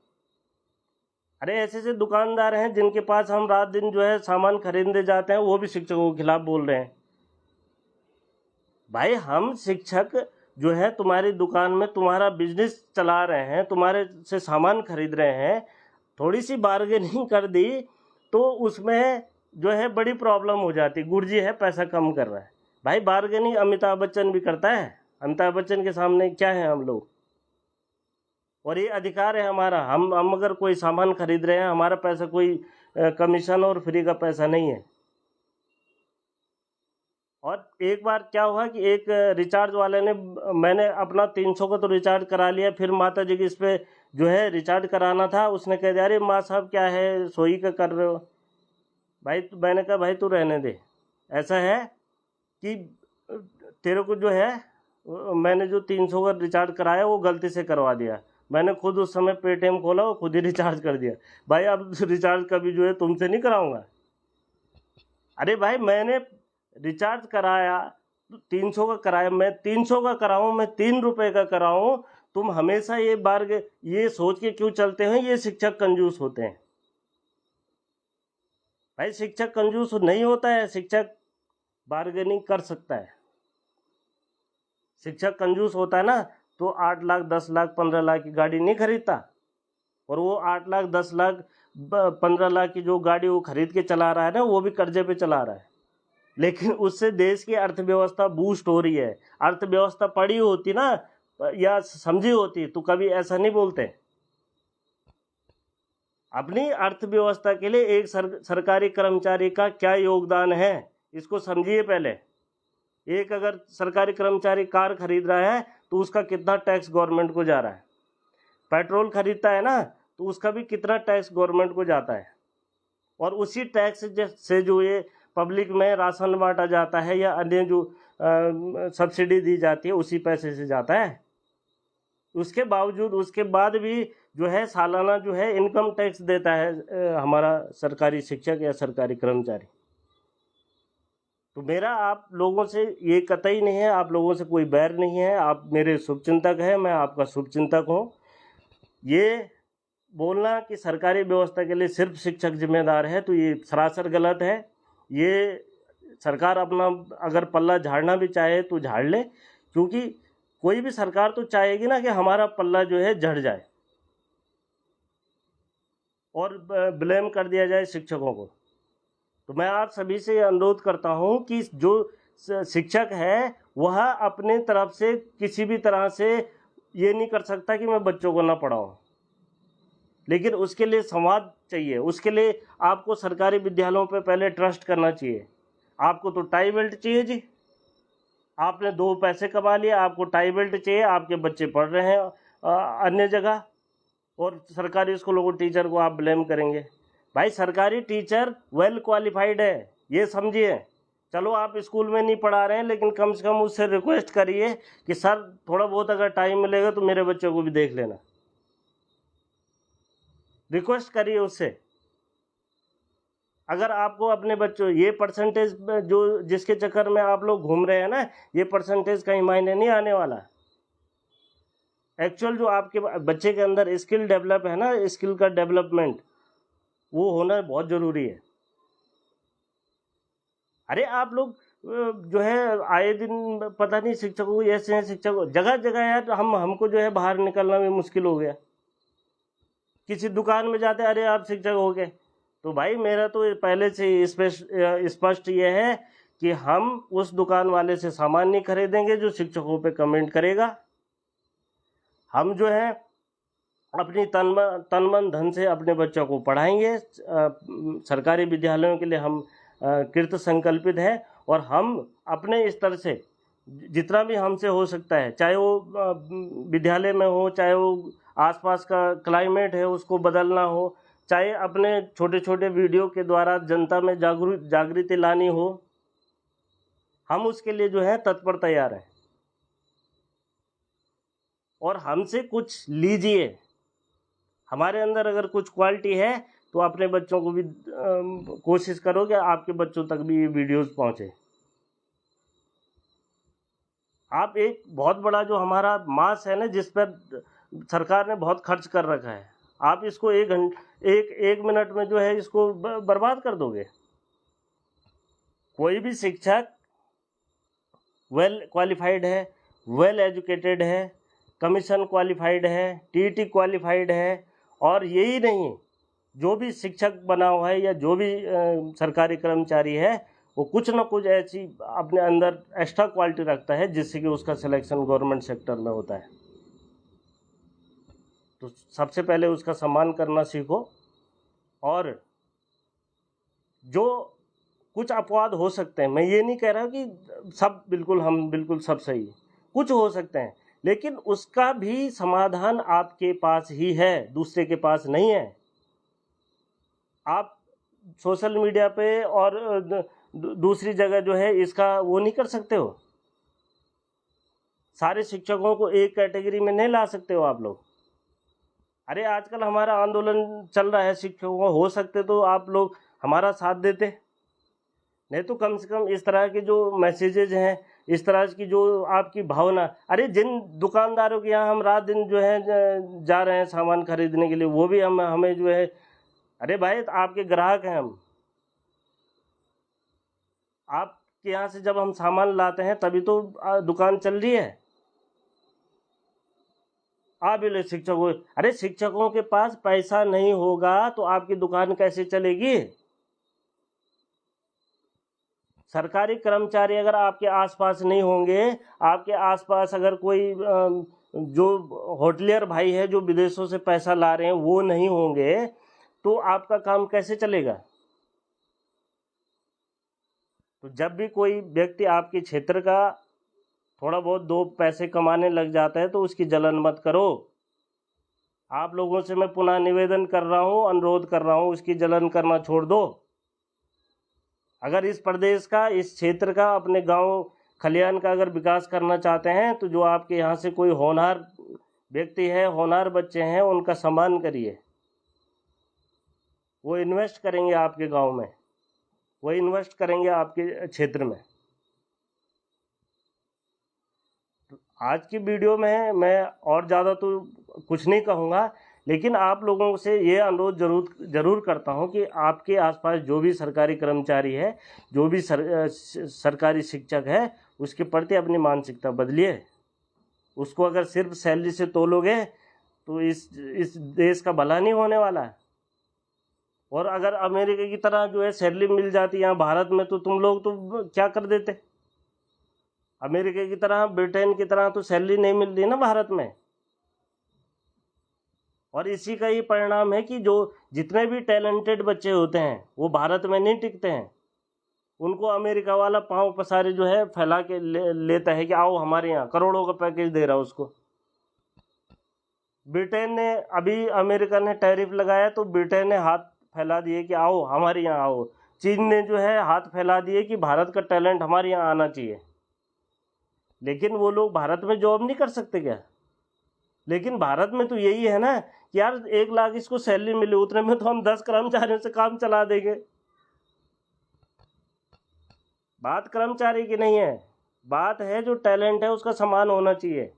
अरे ऐसे ऐसे दुकानदार हैं जिनके पास हम रात दिन जो है सामान खरीदने जाते हैं, वो भी शिक्षकों के खिलाफ बोल रहे हैं। भाई हम शिक्षक जो है तुम्हारी दुकान में तुम्हारा बिजनेस चला रहे हैं, तुम्हारे से सामान खरीद रहे हैं, थोड़ी सी बार्गेनिंग कर दी तो उसमें जो है बड़ी प्रॉब्लम हो जाती। गुरुजी है पैसा कम कर रहा है। भाई बार्गेनिंग अमिताभ बच्चन भी करता है। अमिताभ बच्चन के सामने क्या है हम लोग? और ये अधिकार है हमारा। हम अगर कोई सामान खरीद रहे हैं, हमारा पैसा कोई कमीशन और फ्री का पैसा नहीं है। और एक बार क्या हुआ कि एक रिचार्ज वाले ने, मैंने अपना 300 का तो रिचार्ज करा लिया, फिर माता जी की इस पर जो है रिचार्ज कराना था, उसने कह दिया अरे माँ साहब क्या है सोई का कर रहे हो। भाई मैंने कहा भाई तू रहने दे। ऐसा है कि तेरे को जो है, मैंने जो 300 का रिचार्ज कराया वो गलती से करवा दिया। मैंने खुद उस समय पेटीएम खोला और खुद ही रिचार्ज कर दिया। भाई अब रिचार्ज कभी जो है तुमसे नहीं कराऊंगा। अरे भाई मैंने रिचार्ज कराया 300 का कराया, मैं 300 का कराऊं, मैं 3 रुपए का कराऊं, तुम हमेशा ये सोच के क्यों चलते हैं ये शिक्षक कंजूस होते हैं? भाई शिक्षक कंजूस नहीं होता है, शिक्षक बार्गेनिंग कर सकता है। शिक्षक कंजूस होता है ना तो 8 लाख 10 लाख 15 लाख की गाड़ी नहीं खरीदता। और वो 8 लाख 10 लाख 15 लाख की जो गाड़ी वो खरीद के चला रहा है ना, वो भी कर्जे पे चला रहा है। लेकिन उससे देश की अर्थव्यवस्था बूस्ट हो रही है। अर्थव्यवस्था पड़ी होती ना या समझी होती तो कभी ऐसा नहीं बोलते। अपनी अर्थव्यवस्था के लिए एक सरकारी कर्मचारी का क्या योगदान है, इसको समझिए पहले। एक अगर सरकारी कर्मचारी कार खरीद रहा है तो उसका कितना टैक्स गवर्नमेंट को जा रहा है, पेट्रोल खरीदता है ना तो उसका भी कितना टैक्स गवर्नमेंट को जाता है, और उसी टैक्स से जो ये पब्लिक में राशन बांटा जाता है या अन्य जो सब्सिडी दी जाती है उसी पैसे से जाता है। उसके बावजूद उसके बाद भी जो है सालाना जो है इनकम टैक्स देता है हमारा सरकारी शिक्षक या सरकारी कर्मचारी। तो मेरा आप लोगों से ये कतई नहीं है, आप लोगों से कोई बैर नहीं है, आप मेरे शुभचिंतक हैं, मैं आपका शुभचिंतक हूँ। ये बोलना कि सरकारी व्यवस्था के लिए सिर्फ शिक्षक जिम्मेदार है तो ये सरासर गलत है। ये सरकार अपना अगर पल्ला झाड़ना भी चाहे तो झाड़ ले, क्योंकि कोई भी सरकार तो चाहेगी ना कि हमारा पल्ला जो है झड़ जाए और ब्लेम कर दिया जाए शिक्षकों को। तो मैं आप सभी से अनुरोध करता हूं कि जो शिक्षक है वह अपने तरफ से किसी भी तरह से ये नहीं कर सकता कि मैं बच्चों को ना पढ़ाऊं, लेकिन उसके लिए संवाद चाहिए। उसके लिए आपको सरकारी विद्यालयों पे पहले ट्रस्ट करना चाहिए। आपको तो टाई बेल्ट चाहिए जी, आपने 2 पैसे कमा लिए, आपको टाई बेल्ट चाहिए, आपके बच्चे पढ़ रहे हैं अन्य जगह, और सरकारी स्कूलों को टीचर को आप ब्लेम करेंगे। भाई सरकारी टीचर वेल क्वालिफाइड है, ये समझिए। चलो आप स्कूल में नहीं पढ़ा रहे हैं, लेकिन कम से कम उससे रिक्वेस्ट करिए कि सर थोड़ा बहुत अगर टाइम मिलेगा तो मेरे बच्चों को भी देख लेना, रिक्वेस्ट करिए उससे। अगर आपको अपने बच्चों ये परसेंटेज जो जिसके चक्कर में आप लोग घूम रहे हैं ना, ये परसेंटेज कहीं मायने नहीं आने वाला। एक्चुअल जो आपके बच्चे के अंदर स्किल डेवलप है ना, स्किल का डेवलपमेंट वो होना बहुत ज़रूरी है। अरे आप लोग जो है आए दिन पता नहीं शिक्षकों को ऐसे हैं, शिक्षक जगह जगह यार हमको जो है बाहर निकलना भी मुश्किल हो गया। किसी दुकान में जाते अरे आप शिक्षक हो गए, तो भाई मेरा तो पहले से स्पष्ट ये है कि हम उस दुकान वाले से सामान नहीं खरीदेंगे जो शिक्षकों पे कमेंट करेगा। हम जो है अपनी तन मन धन से अपने बच्चों को पढ़ाएंगे। सरकारी विद्यालयों के लिए हम कृत संकल्पित हैं, और हम अपने स्तर से जितना भी हमसे हो सकता है, चाहे वो विद्यालय में हो, चाहे वो आसपास का क्लाइमेट है उसको बदलना हो, चाहे अपने छोटे छोटे वीडियो के द्वारा जनता में जागृति लानी हो, हम उसके लिए जो है तत्पर तैयार हैं। और हमसे कुछ लीजिए, हमारे अंदर अगर कुछ क्वालिटी है तो अपने बच्चों को भी कोशिश करो कि आपके बच्चों तक भी ये वीडियोस पहुंचे। आप एक बहुत बड़ा जो हमारा मास है ना, जिस पर सरकार ने बहुत खर्च कर रखा है, आप इसको एक मिनट में जो है इसको बर्बाद कर दोगे। कोई भी शिक्षक वेल क्वालिफाइड है, वेल एजुकेटेड है, कमीशन क्वालिफाइड है, टीईटी क्वालिफाइड है, और यही नहीं, जो भी शिक्षक बना हुआ है या जो भी सरकारी कर्मचारी है वो कुछ ना कुछ ऐसी अपने अंदर एक्स्ट्रा क्वालिटी रखता है जिससे कि उसका सिलेक्शन गवर्नमेंट सेक्टर में होता है। तो सबसे पहले उसका सम्मान करना सीखो। और जो कुछ अपवाद हो सकते हैं, मैं ये नहीं कह रहा कि सब बिल्कुल सब सही, कुछ हो सकते हैं, लेकिन उसका भी समाधान आपके पास ही है, दूसरे के पास नहीं है। आप सोशल मीडिया पे और दूसरी जगह जो है इसका वो नहीं कर सकते हो, सारे शिक्षकों को एक कैटेगरी में नहीं ला सकते हो आप लोग। अरे आजकल हमारा आंदोलन चल रहा है शिक्षकों को, हो सकते तो आप लोग हमारा साथ देते, नहीं तो कम से कम इस तरह के जो मैसेजेज हैं, इस तरह की जो आपकी भावना, अरे जिन दुकानदारों के यहाँ हम रात दिन जो है जा रहे हैं सामान खरीदने के लिए, वो भी हमें जो है, अरे भाई आपके ग्राहक हैं हम, आपके यहाँ से जब हम सामान लाते हैं तभी तो दुकान चल रही है। आप बोले शिक्षकों, अरे शिक्षकों के पास पैसा नहीं होगा तो आपकी दुकान कैसे चलेगी? सरकारी कर्मचारी अगर आपके आसपास नहीं होंगे, आपके आसपास अगर कोई जो होटलियर भाई है जो विदेशों से पैसा ला रहे हैं वो नहीं होंगे, तो आपका काम कैसे चलेगा? तो जब भी कोई व्यक्ति आपके क्षेत्र का थोड़ा बहुत दो पैसे कमाने लग जाता है तो उसकी जलन मत करो। आप लोगों से मैं पुनः निवेदन कर रहा हूँ, अनुरोध कर रहा हूँ, उसकी जलन करना छोड़ दो। अगर इस प्रदेश का, इस क्षेत्र का, अपने गांव खलियान का अगर विकास करना चाहते हैं तो जो आपके यहाँ से कोई होनहार व्यक्ति है, होनहार बच्चे हैं, उनका सम्मान करिए। वो इन्वेस्ट करेंगे आपके गांव में, वो इन्वेस्ट करेंगे आपके क्षेत्र में। आज की वीडियो में मैं और ज़्यादा तो कुछ नहीं कहूँगा, लेकिन आप लोगों से ये अनुरोध ज़रूर करता हूँ कि आपके आसपास जो भी सरकारी कर्मचारी है, जो भी सरकारी शिक्षक है, उसके प्रति अपनी मानसिकता बदलिए। उसको अगर सिर्फ सैलरी से तोलोगे तो इस देश का भला नहीं होने वाला है। और अगर अमेरिका की तरह जो है सैलरी मिल जाती यहाँ भारत में तो तुम लोग तो क्या कर देते। अमेरिका की तरह, ब्रिटेन की तरह तो सैलरी नहीं मिल रही ना भारत में। और इसी का ही परिणाम है कि जो जितने भी टैलेंटेड बच्चे होते हैं वो भारत में नहीं टिकते हैं। उनको अमेरिका वाला पाँव पसारे जो है फैला के लेता है कि आओ हमारे यहाँ, करोड़ों का पैकेज दे रहा है उसको। ब्रिटेन ने, अभी अमेरिका ने टैरिफ लगाया तो ब्रिटेन ने हाथ फैला दिए कि आओ हमारे यहाँ आओ। चीन ने जो है हाथ फैला दिए कि भारत का टैलेंट हमारे यहाँ आना चाहिए। लेकिन वो लोग भारत में जॉब नहीं कर सकते क्या? लेकिन भारत में तो यही है ना कि यार 1 लाख इसको सैलरी मिले, उतने में तो हम 10 कर्मचारियों से काम चला देंगे। बात कर्मचारी की नहीं है, बात है जो टैलेंट है उसका सम्मान होना चाहिए।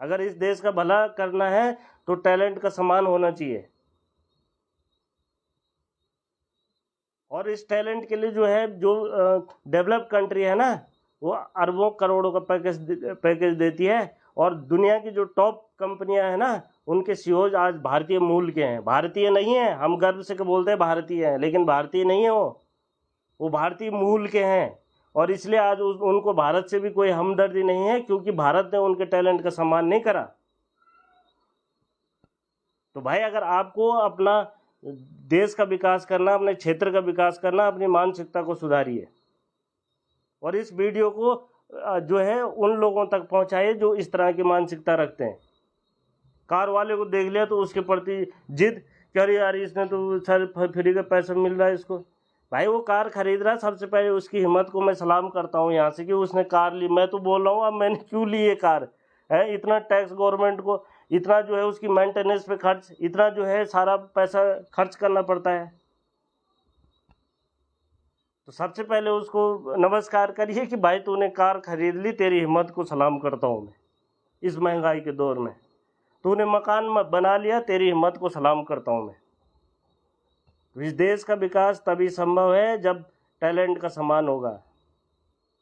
अगर इस देश का भला करना है तो टैलेंट का सम्मान होना चाहिए। और इस टैलेंट के लिए जो है, जो डेवलप कंट्री है ना, वो अरबों करोड़ों का पैकेज देती है। और दुनिया की जो टॉप कंपनियां हैं ना, उनके सीईओ आज भारतीय मूल के हैं, भारतीय नहीं है। हम गर्व से बोलते हैं भारतीय हैं, लेकिन भारतीय नहीं है वो भारतीय मूल के हैं। और इसलिए आज उनको भारत से भी कोई हमदर्दी नहीं है, क्योंकि भारत ने उनके टैलेंट का सम्मान नहीं करा। तो भाई, अगर आपको अपना देश का विकास करना, अपने क्षेत्र का विकास करना, अपनी मानसिकता को सुधारिए। और इस वीडियो को जो है उन लोगों तक पहुंचाइए जो इस तरह की मानसिकता रखते हैं। कार वाले को देख लिया तो उसके प्रति जिद, अरे यार इसने तो सर फ्री का पैसा मिल रहा है इसको। भाई वो कार खरीद रहा है, सबसे पहले उसकी हिम्मत को मैं सलाम करता हूँ यहाँ से कि उसने कार ली। मैं तो बोल रहा हूँ अब मैंने क्यों ली ये कार है। इतना टैक्स गवर्नमेंट को, इतना जो है उसकी मेंटेनेंस पे खर्च, इतना जो है सारा पैसा खर्च करना पड़ता है। तो सबसे पहले उसको नमस्कार करिए कि भाई तूने कार खरीद ली, तेरी हिम्मत को सलाम करता हूँ मैं। इस महंगाई के दौर में तूने मकान बना लिया, तेरी हिम्मत को सलाम करता हूँ मैं। तो इस देश का विकास तभी संभव है जब टैलेंट का सम्मान होगा।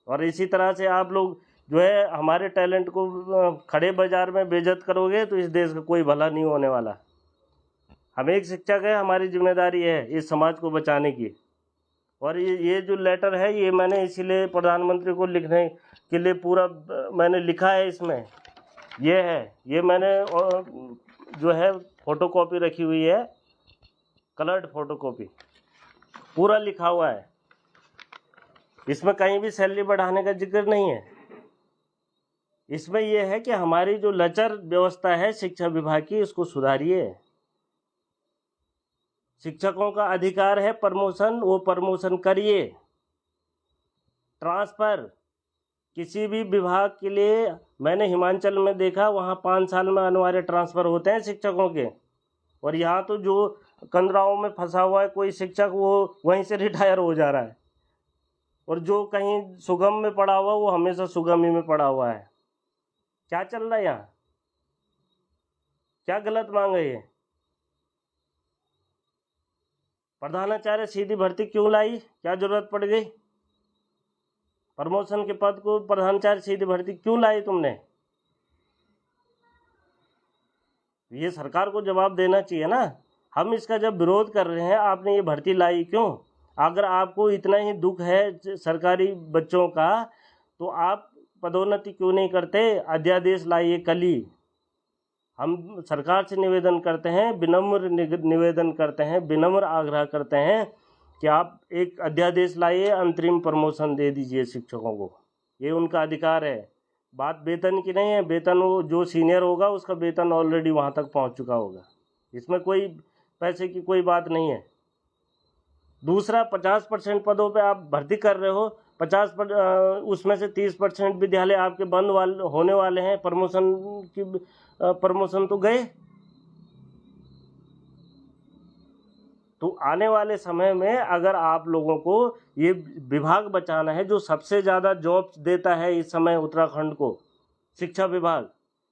और इसी तरह से आप लोग जो है हमारे टैलेंट को खड़े बाजार में बेइज्जत करोगे तो इस देश का कोई भला नहीं होने वाला। हम एक शिक्षक है, हमारी जिम्मेदारी है इस समाज को बचाने की। और ये जो लेटर है ये मैंने इसीलिए प्रधानमंत्री को लिखने के लिए पूरा मैंने लिखा है। इसमें ये है, ये मैंने जो है फोटोकॉपी रखी हुई है, कलर्ड फोटोकॉपी, पूरा लिखा हुआ है। इसमें कहीं भी सैलरी बढ़ाने का जिक्र नहीं है। इसमें यह है कि हमारी जो लचर व्यवस्था है शिक्षा विभाग की, उसको सुधारिए। शिक्षकों का अधिकार है प्रमोशन, वो प्रमोशन करिए। ट्रांसफर किसी भी विभाग के लिए, मैंने हिमाचल में देखा वहाँ 5 साल में अनिवार्य ट्रांसफ़र होते हैं शिक्षकों के। और यहाँ तो जो कंदराओं में फंसा हुआ है कोई शिक्षक, वो वहीं से रिटायर हो जा रहा है। और जो कहीं सुगम में पड़ा हुआ वो हमेशा सुगम ही में पड़ा हुआ है। क्या चल रहा है यहाँ? क्या गलत मांग है ये? प्रधानाचार्य सीधी भर्ती क्यों लाई? क्या जरूरत पड़ गई? प्रमोशन के पद को प्रधानाचार्य सीधी भर्ती क्यों लाई तुमने? ये सरकार को जवाब देना चाहिए ना। हम इसका जब विरोध कर रहे हैं, आपने ये भर्ती लाई क्यों? अगर आपको इतना ही दुख है सरकारी बच्चों का तो आप पदोन्नति क्यों नहीं करते? अध्यादेश लाइए कल ही। हम सरकार से निवेदन करते हैं, विनम्र निवेदन करते हैं, विनम्र आग्रह करते हैं कि आप एक अध्यादेश लाइए, अंतरिम प्रमोशन दे दीजिए शिक्षकों को, ये उनका अधिकार है। बात वेतन की नहीं है, वेतन वो जो सीनियर होगा उसका वेतन ऑलरेडी वहाँ तक पहुँच चुका होगा, इसमें कोई पैसे की कोई बात नहीं है। दूसरा, 50% पदों पे आप भर्ती कर रहे हो, उसमें से 30% विद्यालय आपके बंद होने वाले हैं, प्रमोशन तो गए। तो आने वाले समय में अगर आप लोगों को ये विभाग बचाना है जो सबसे ज़्यादा जॉब्स देता है इस समय उत्तराखंड को, शिक्षा विभाग,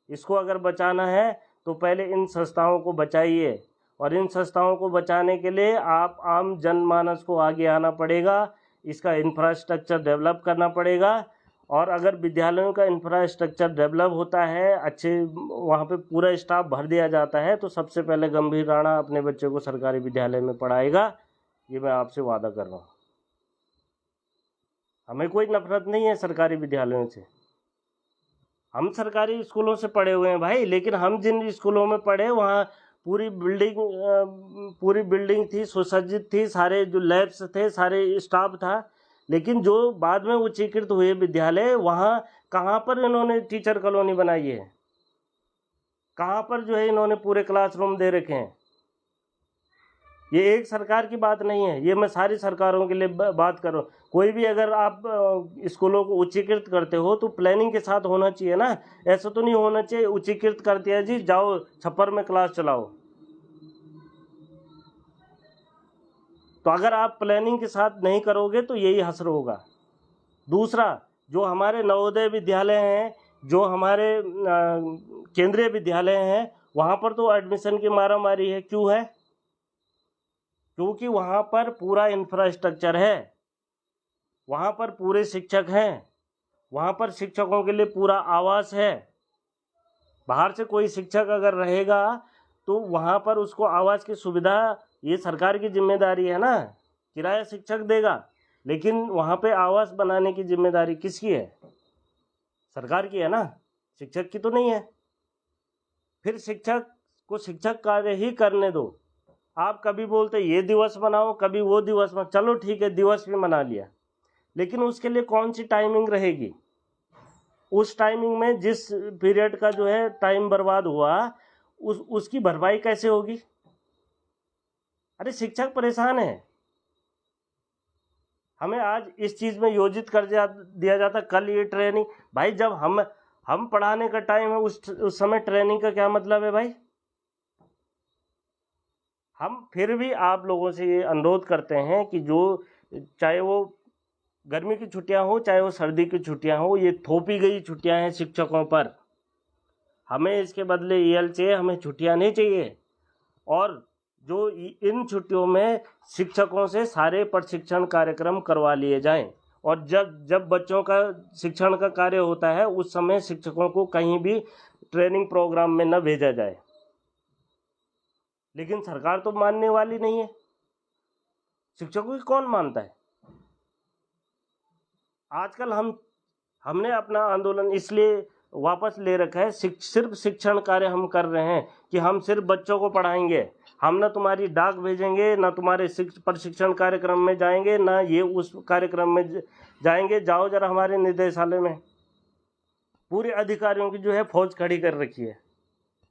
इसको अगर बचाना है तो पहले इन संस्थाओं को बचाइए। और इन संस्थाओं को बचाने के लिए आप आम जनमानस को आगे आना पड़ेगा, इसका इंफ्रास्ट्रक्चर डेवलप करना पड़ेगा। और अगर विद्यालयों का इंफ्रास्ट्रक्चर डेवलप होता है, अच्छे वहाँ पे पूरा स्टाफ भर दिया जाता है, तो सबसे पहले गंभीर राणा अपने बच्चे को सरकारी विद्यालय में पढ़ाएगा, ये मैं आपसे वादा कर रहा हूँ। हमें कोई नफरत नहीं है सरकारी विद्यालयों से, हम सरकारी स्कूलों से पढ़े हुए हैं भाई, लेकिन हम जिन स्कूलों में पढ़े वहाँ पूरी बिल्डिंग थी, सुसज्जित थी, सारे जो लैब्स थे, सारे स्टाफ था। लेकिन जो बाद में उच्चीकृत हुए विद्यालय, वहाँ कहाँ पर इन्होंने टीचर कॉलोनी बनाई है, कहाँ पर जो है इन्होंने पूरे क्लासरूम दे रखे हैं। ये एक सरकार की बात नहीं है, ये मैं सारी सरकारों के लिए बात कर रहा हूँ। कोई भी अगर आप स्कूलों को उच्चीकृत करते हो तो प्लानिंग के साथ होना चाहिए ना, ऐसा तो नहीं होना चाहिए उच्चीकृत कर दिया जी जाओ छप्पर में क्लास चलाओ। तो अगर आप प्लानिंग के साथ नहीं करोगे तो यही हश्र होगा। दूसरा, जो हमारे नवोदय विद्यालय हैं, जो हमारे केंद्रीय विद्यालय हैं, वहाँ पर तो एडमिशन की मारामारी है। क्यों है? क्योंकि वहाँ पर पूरा इंफ्रास्ट्रक्चर है, वहाँ पर पूरे शिक्षक हैं, वहाँ पर शिक्षकों के लिए पूरा आवास है। बाहर से कोई शिक्षक अगर रहेगा तो वहाँ पर उसको आवास की सुविधा, ये सरकार की जिम्मेदारी है ना, किराया शिक्षक देगा, लेकिन वहाँ पे आवास बनाने की जिम्मेदारी किसकी है? सरकार की है ना, शिक्षक की तो नहीं है। फिर शिक्षक को शिक्षक कार्य ही करने दो। आप कभी बोलते ये दिवस मनाओ, कभी वो दिवस मनाओ, चलो ठीक है दिवस भी मना लिया, लेकिन उसके लिए कौन सी टाइमिंग रहेगी? उस टाइमिंग में जिस पीरियड का जो है टाइम बर्बाद हुआ, उसकी भरपाई कैसे होगी? अरे शिक्षक परेशान है। हमें आज इस चीज़ में योजित कर दिया जाता, कल ये ट्रेनिंग। भाई जब हम पढ़ाने का टाइम है, उस समय ट्रेनिंग का क्या मतलब है भाई? हम फिर भी आप लोगों से ये अनुरोध करते हैं कि जो, चाहे वो गर्मी की छुट्टियां हो, चाहे वो सर्दी की छुट्टियां हो, ये थोपी गई छुट्टियां हैं शिक्षकों पर। हमें इसके बदले ईएल चाहिए, हमें छुट्टियां नहीं चाहिए। और जो इन छुट्टियों में शिक्षकों से सारे प्रशिक्षण कार्यक्रम करवा लिए जाएं। और जब बच्चों का शिक्षण का कार्य होता है, उस समय शिक्षकों को कहीं भी ट्रेनिंग प्रोग्राम में न भेजा जाए। लेकिन सरकार तो मानने वाली नहीं है, शिक्षकों की कौन मानता है? आजकल हमने अपना आंदोलन इसलिए वापस ले रखा है, सिर्फ शिक्षण कार्य हम कर रहे हैं कि हम सिर्फ बच्चों को पढ़ाएंगे, हम ना तुम्हारी डाक भेजेंगे, ना तुम्हारे प्रशिक्षण कार्यक्रम में जाएंगे, ना ये उस कार्यक्रम में जाएंगे। जाओ जरा हमारे निदेशालय में, पूरे अधिकारियों की जो है फौज खड़ी कर रखी है।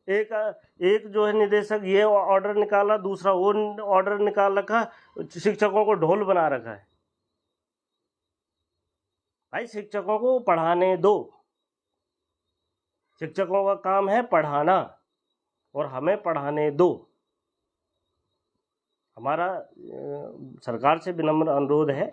एक जो है निदेशक ये ऑर्डर निकाला, दूसरा वो ऑर्डर निकाल रखा, शिक्षकों को ढोल बना रखा है। भाई शिक्षकों को पढ़ाने दो, शिक्षकों का काम है पढ़ाना, और हमें पढ़ाने दो। हमारा सरकार से विनम्र अनुरोध है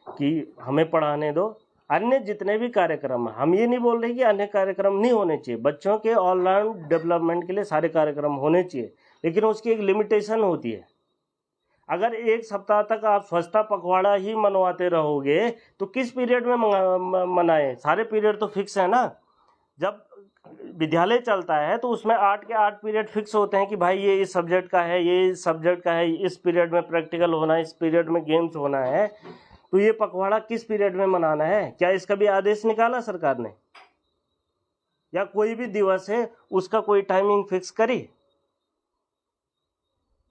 कि हमें पढ़ाने दो। अन्य जितने भी कार्यक्रम, हम ये नहीं बोल रहे कि अन्य कार्यक्रम नहीं होने चाहिए, बच्चों के ऑलराउंड डेवलपमेंट के लिए सारे कार्यक्रम होने चाहिए, लेकिन उसकी एक लिमिटेशन होती है। अगर एक सप्ताह तक आप स्वच्छता पखवाड़ा ही मनवाते रहोगे तो किस पीरियड में मनाएं? सारे पीरियड तो फिक्स है ना। जब विद्यालय चलता है तो उसमें 8 के 8 पीरियड फिक्स होते हैं कि भाई ये इस सब्जेक्ट का है, ये इस सब्जेक्ट का है, इस पीरियड में प्रैक्टिकल होना है, इस पीरियड में गेम्स होना है। तो ये पखवाड़ा किस पीरियड में मनाना है? क्या इसका भी आदेश निकाला सरकार ने? या कोई भी दिवस है उसका कोई टाइमिंग फिक्स करी?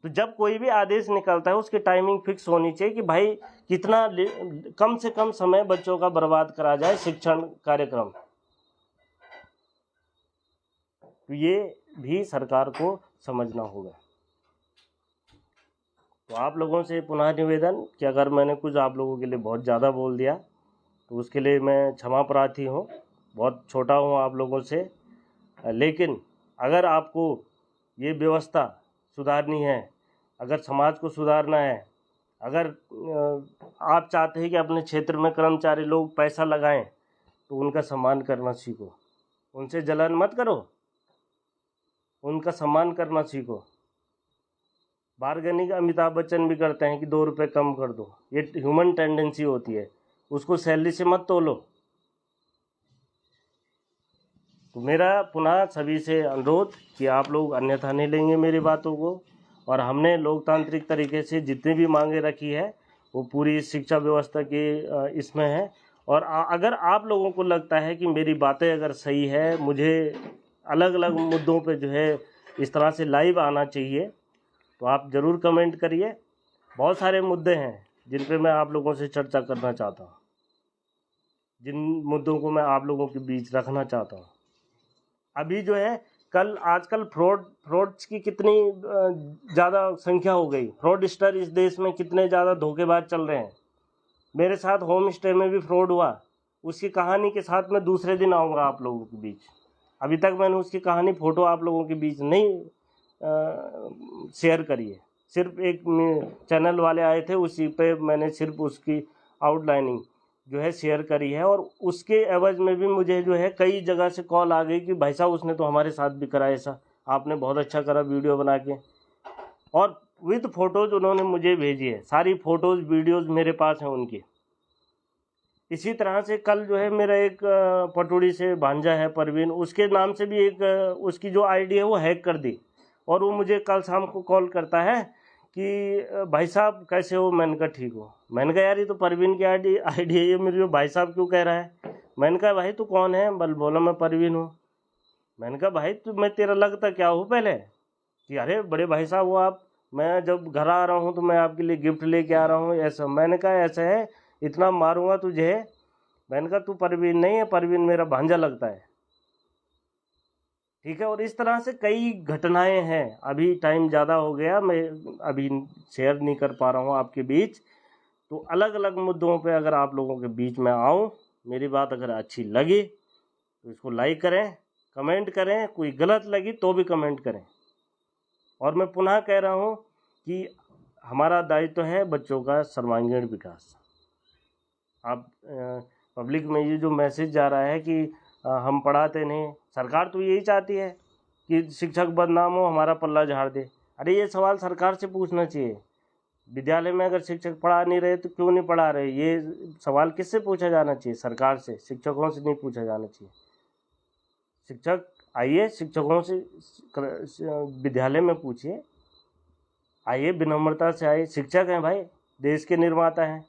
तो जब कोई भी आदेश निकलता है उसकी टाइमिंग फिक्स होनी चाहिए कि भाई कितना कम से कम समय बच्चों का बर्बाद करा जाए शिक्षण कार्यक्रम। तो ये भी सरकार को समझना होगा। तो आप लोगों से पुनः निवेदन कि अगर मैंने कुछ आप लोगों के लिए बहुत ज़्यादा बोल दिया तो उसके लिए मैं क्षमा प्रार्थी हूँ, बहुत छोटा हूँ आप लोगों से। लेकिन अगर आपको ये व्यवस्था सुधारनी है, अगर समाज को सुधारना है, अगर आप चाहते हैं कि अपने क्षेत्र में कर्मचारी लोग पैसा लगाएं, तो उनका सम्मान करना सीखो, उनसे जलन मत करो, उनका सम्मान करना सीखो। बार्गेनिंग अमिताभ बच्चन भी करते हैं कि 2 रुपये कम कर दो, ये ह्यूमन टेंडेंसी होती है, उसको सैलरी से मत तोलो। तो मेरा पुनः सभी से अनुरोध कि आप लोग अन्यथा नहीं लेंगे मेरी बातों को, और हमने लोकतांत्रिक तरीके से जितनी भी मांगे रखी है वो पूरी शिक्षा व्यवस्था के इसमें है। और अगर आप लोगों को लगता है कि मेरी बातें अगर सही है, मुझे अलग अलग मुद्दों पे जो है इस तरह से लाइव आना चाहिए, तो आप ज़रूर कमेंट करिए। बहुत सारे मुद्दे हैं जिन पे मैं आप लोगों से चर्चा करना चाहता हूँ, जिन मुद्दों को मैं आप लोगों के बीच रखना चाहता हूँ। अभी जो है आजकल फ्रॉड्स की कितनी ज़्यादा संख्या हो गई, फ्रॉडस्टर इस देश में कितने ज़्यादा धोखेबाज चल रहे हैं। मेरे साथ होम स्टे में भी फ्रॉड हुआ, उसकी कहानी के साथ मैं दूसरे दिन आऊँगा आप लोगों के बीच। अभी तक मैंने उसकी कहानी फ़ोटो आप लोगों के बीच नहीं शेयर करी है, सिर्फ एक चैनल वाले आए थे, उसी पे मैंने सिर्फ उसकी आउटलाइनिंग जो है शेयर करी है। और उसके एवज में भी मुझे जो है कई जगह से कॉल आ गई कि भाई साहब उसने तो हमारे साथ भी करा ऐसा, आपने बहुत अच्छा करा वीडियो बना के, और विद फोटोज़ उन्होंने मुझे भेजी है, सारी फ़ोटोज़ वीडियोज़ मेरे पास हैं उनकी। इसी तरह से कल जो है मेरा एक पटोड़ी से भांजा है परवीन, उसके नाम से भी एक उसकी जो आईडी है वो हैक कर दी, और वो मुझे कल शाम को कॉल करता है कि भाई साहब कैसे हो। मैंने कहा ठीक हो। मैंने कहा यार ये तो परवीन की आईडी है, ये मेरे भाई साहब क्यों कह रहा है। मैंने कहा भाई तू कौन है। बोला मैं परवीन हूँ। मैंने कहा भाई तू मैं तेरा लगता क्या हूँ पहले, कि अरे बड़े भाई साहब हो आप, मैं जब घर आ रहा हूँ तो मैं आपके लिए गिफ्ट लेके आ रहा हूँ ऐसा। मैंने कहा ऐसा है, इतना मारूंगा तुझे। मैंने कहा तू परवीन नहीं है, परवीन मेरा भांजा लगता है, ठीक है। और इस तरह से कई घटनाएं हैं। अभी टाइम ज़्यादा हो गया, मैं अभी शेयर नहीं कर पा रहा हूँ आपके बीच। तो अलग अलग मुद्दों पे अगर आप लोगों के बीच में आऊँ, मेरी बात अगर अच्छी लगी तो इसको लाइक करें, कमेंट करें, कोई गलत लगी तो भी कमेंट करें। और मैं पुनः कह रहा हूँ कि हमारा दायित्व है बच्चों का सर्वांगीण विकास। आप पब्लिक में ये जो मैसेज जा रहा है कि हम पढ़ाते नहीं, सरकार तो यही चाहती है कि शिक्षक बदनाम हो, हमारा पल्ला झाड़ दे। अरे ये सवाल सरकार से पूछना चाहिए। विद्यालय में अगर शिक्षक पढ़ा नहीं रहे तो क्यों नहीं पढ़ा रहे, ये सवाल किससे पूछा जाना चाहिए। सरकार से, शिक्षकों से नहीं पूछा जाना चाहिए। शिक्षक आइए, शिक्षकों से विद्यालय में पूछिए, आइए विनम्रता से आइए। शिक्षक हैं भाई, देश के निर्माता हैं,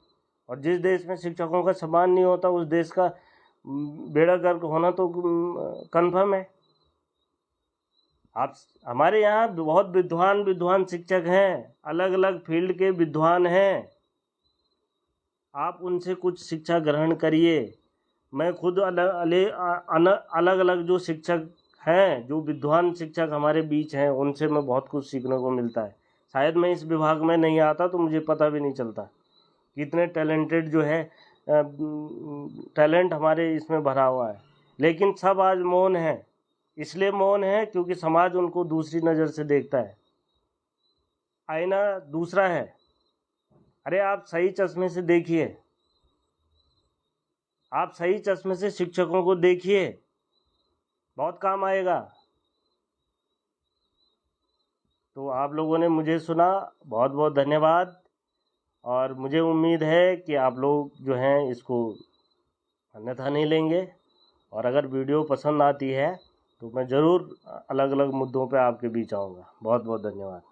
और जिस देश में शिक्षकों का सम्मान नहीं होता उस देश का बेड़ा गर्क होना तो कन्फर्म है। आप हमारे यहाँ बहुत विद्वान शिक्षक हैं, अलग अलग फील्ड के विद्वान हैं, आप उनसे कुछ शिक्षा ग्रहण करिए। मैं खुद अलग अलग जो शिक्षक हैं, जो विद्वान शिक्षक हमारे बीच हैं, उनसे मैं बहुत कुछ सीखने को मिलता है। शायद मैं इस विभाग में नहीं आता तो मुझे पता भी नहीं चलता कितने टैलेंटेड जो है टैलेंट हमारे इसमें भरा हुआ है। लेकिन सब आज मौन है, इसलिए मौन है क्योंकि समाज उनको दूसरी नज़र से देखता है। आईना दूसरा है। अरे आप सही चश्मे से देखिए, आप सही चश्मे से शिक्षकों को देखिए, बहुत काम आएगा। तो आप लोगों ने मुझे सुना, बहुत बहुत धन्यवाद। और मुझे उम्मीद है कि आप लोग जो हैं इसको अन्यथा नहीं लेंगे, और अगर वीडियो पसंद आती है तो मैं ज़रूर अलग अलग मुद्दों पे आपके बीच आऊँगा। बहुत बहुत धन्यवाद।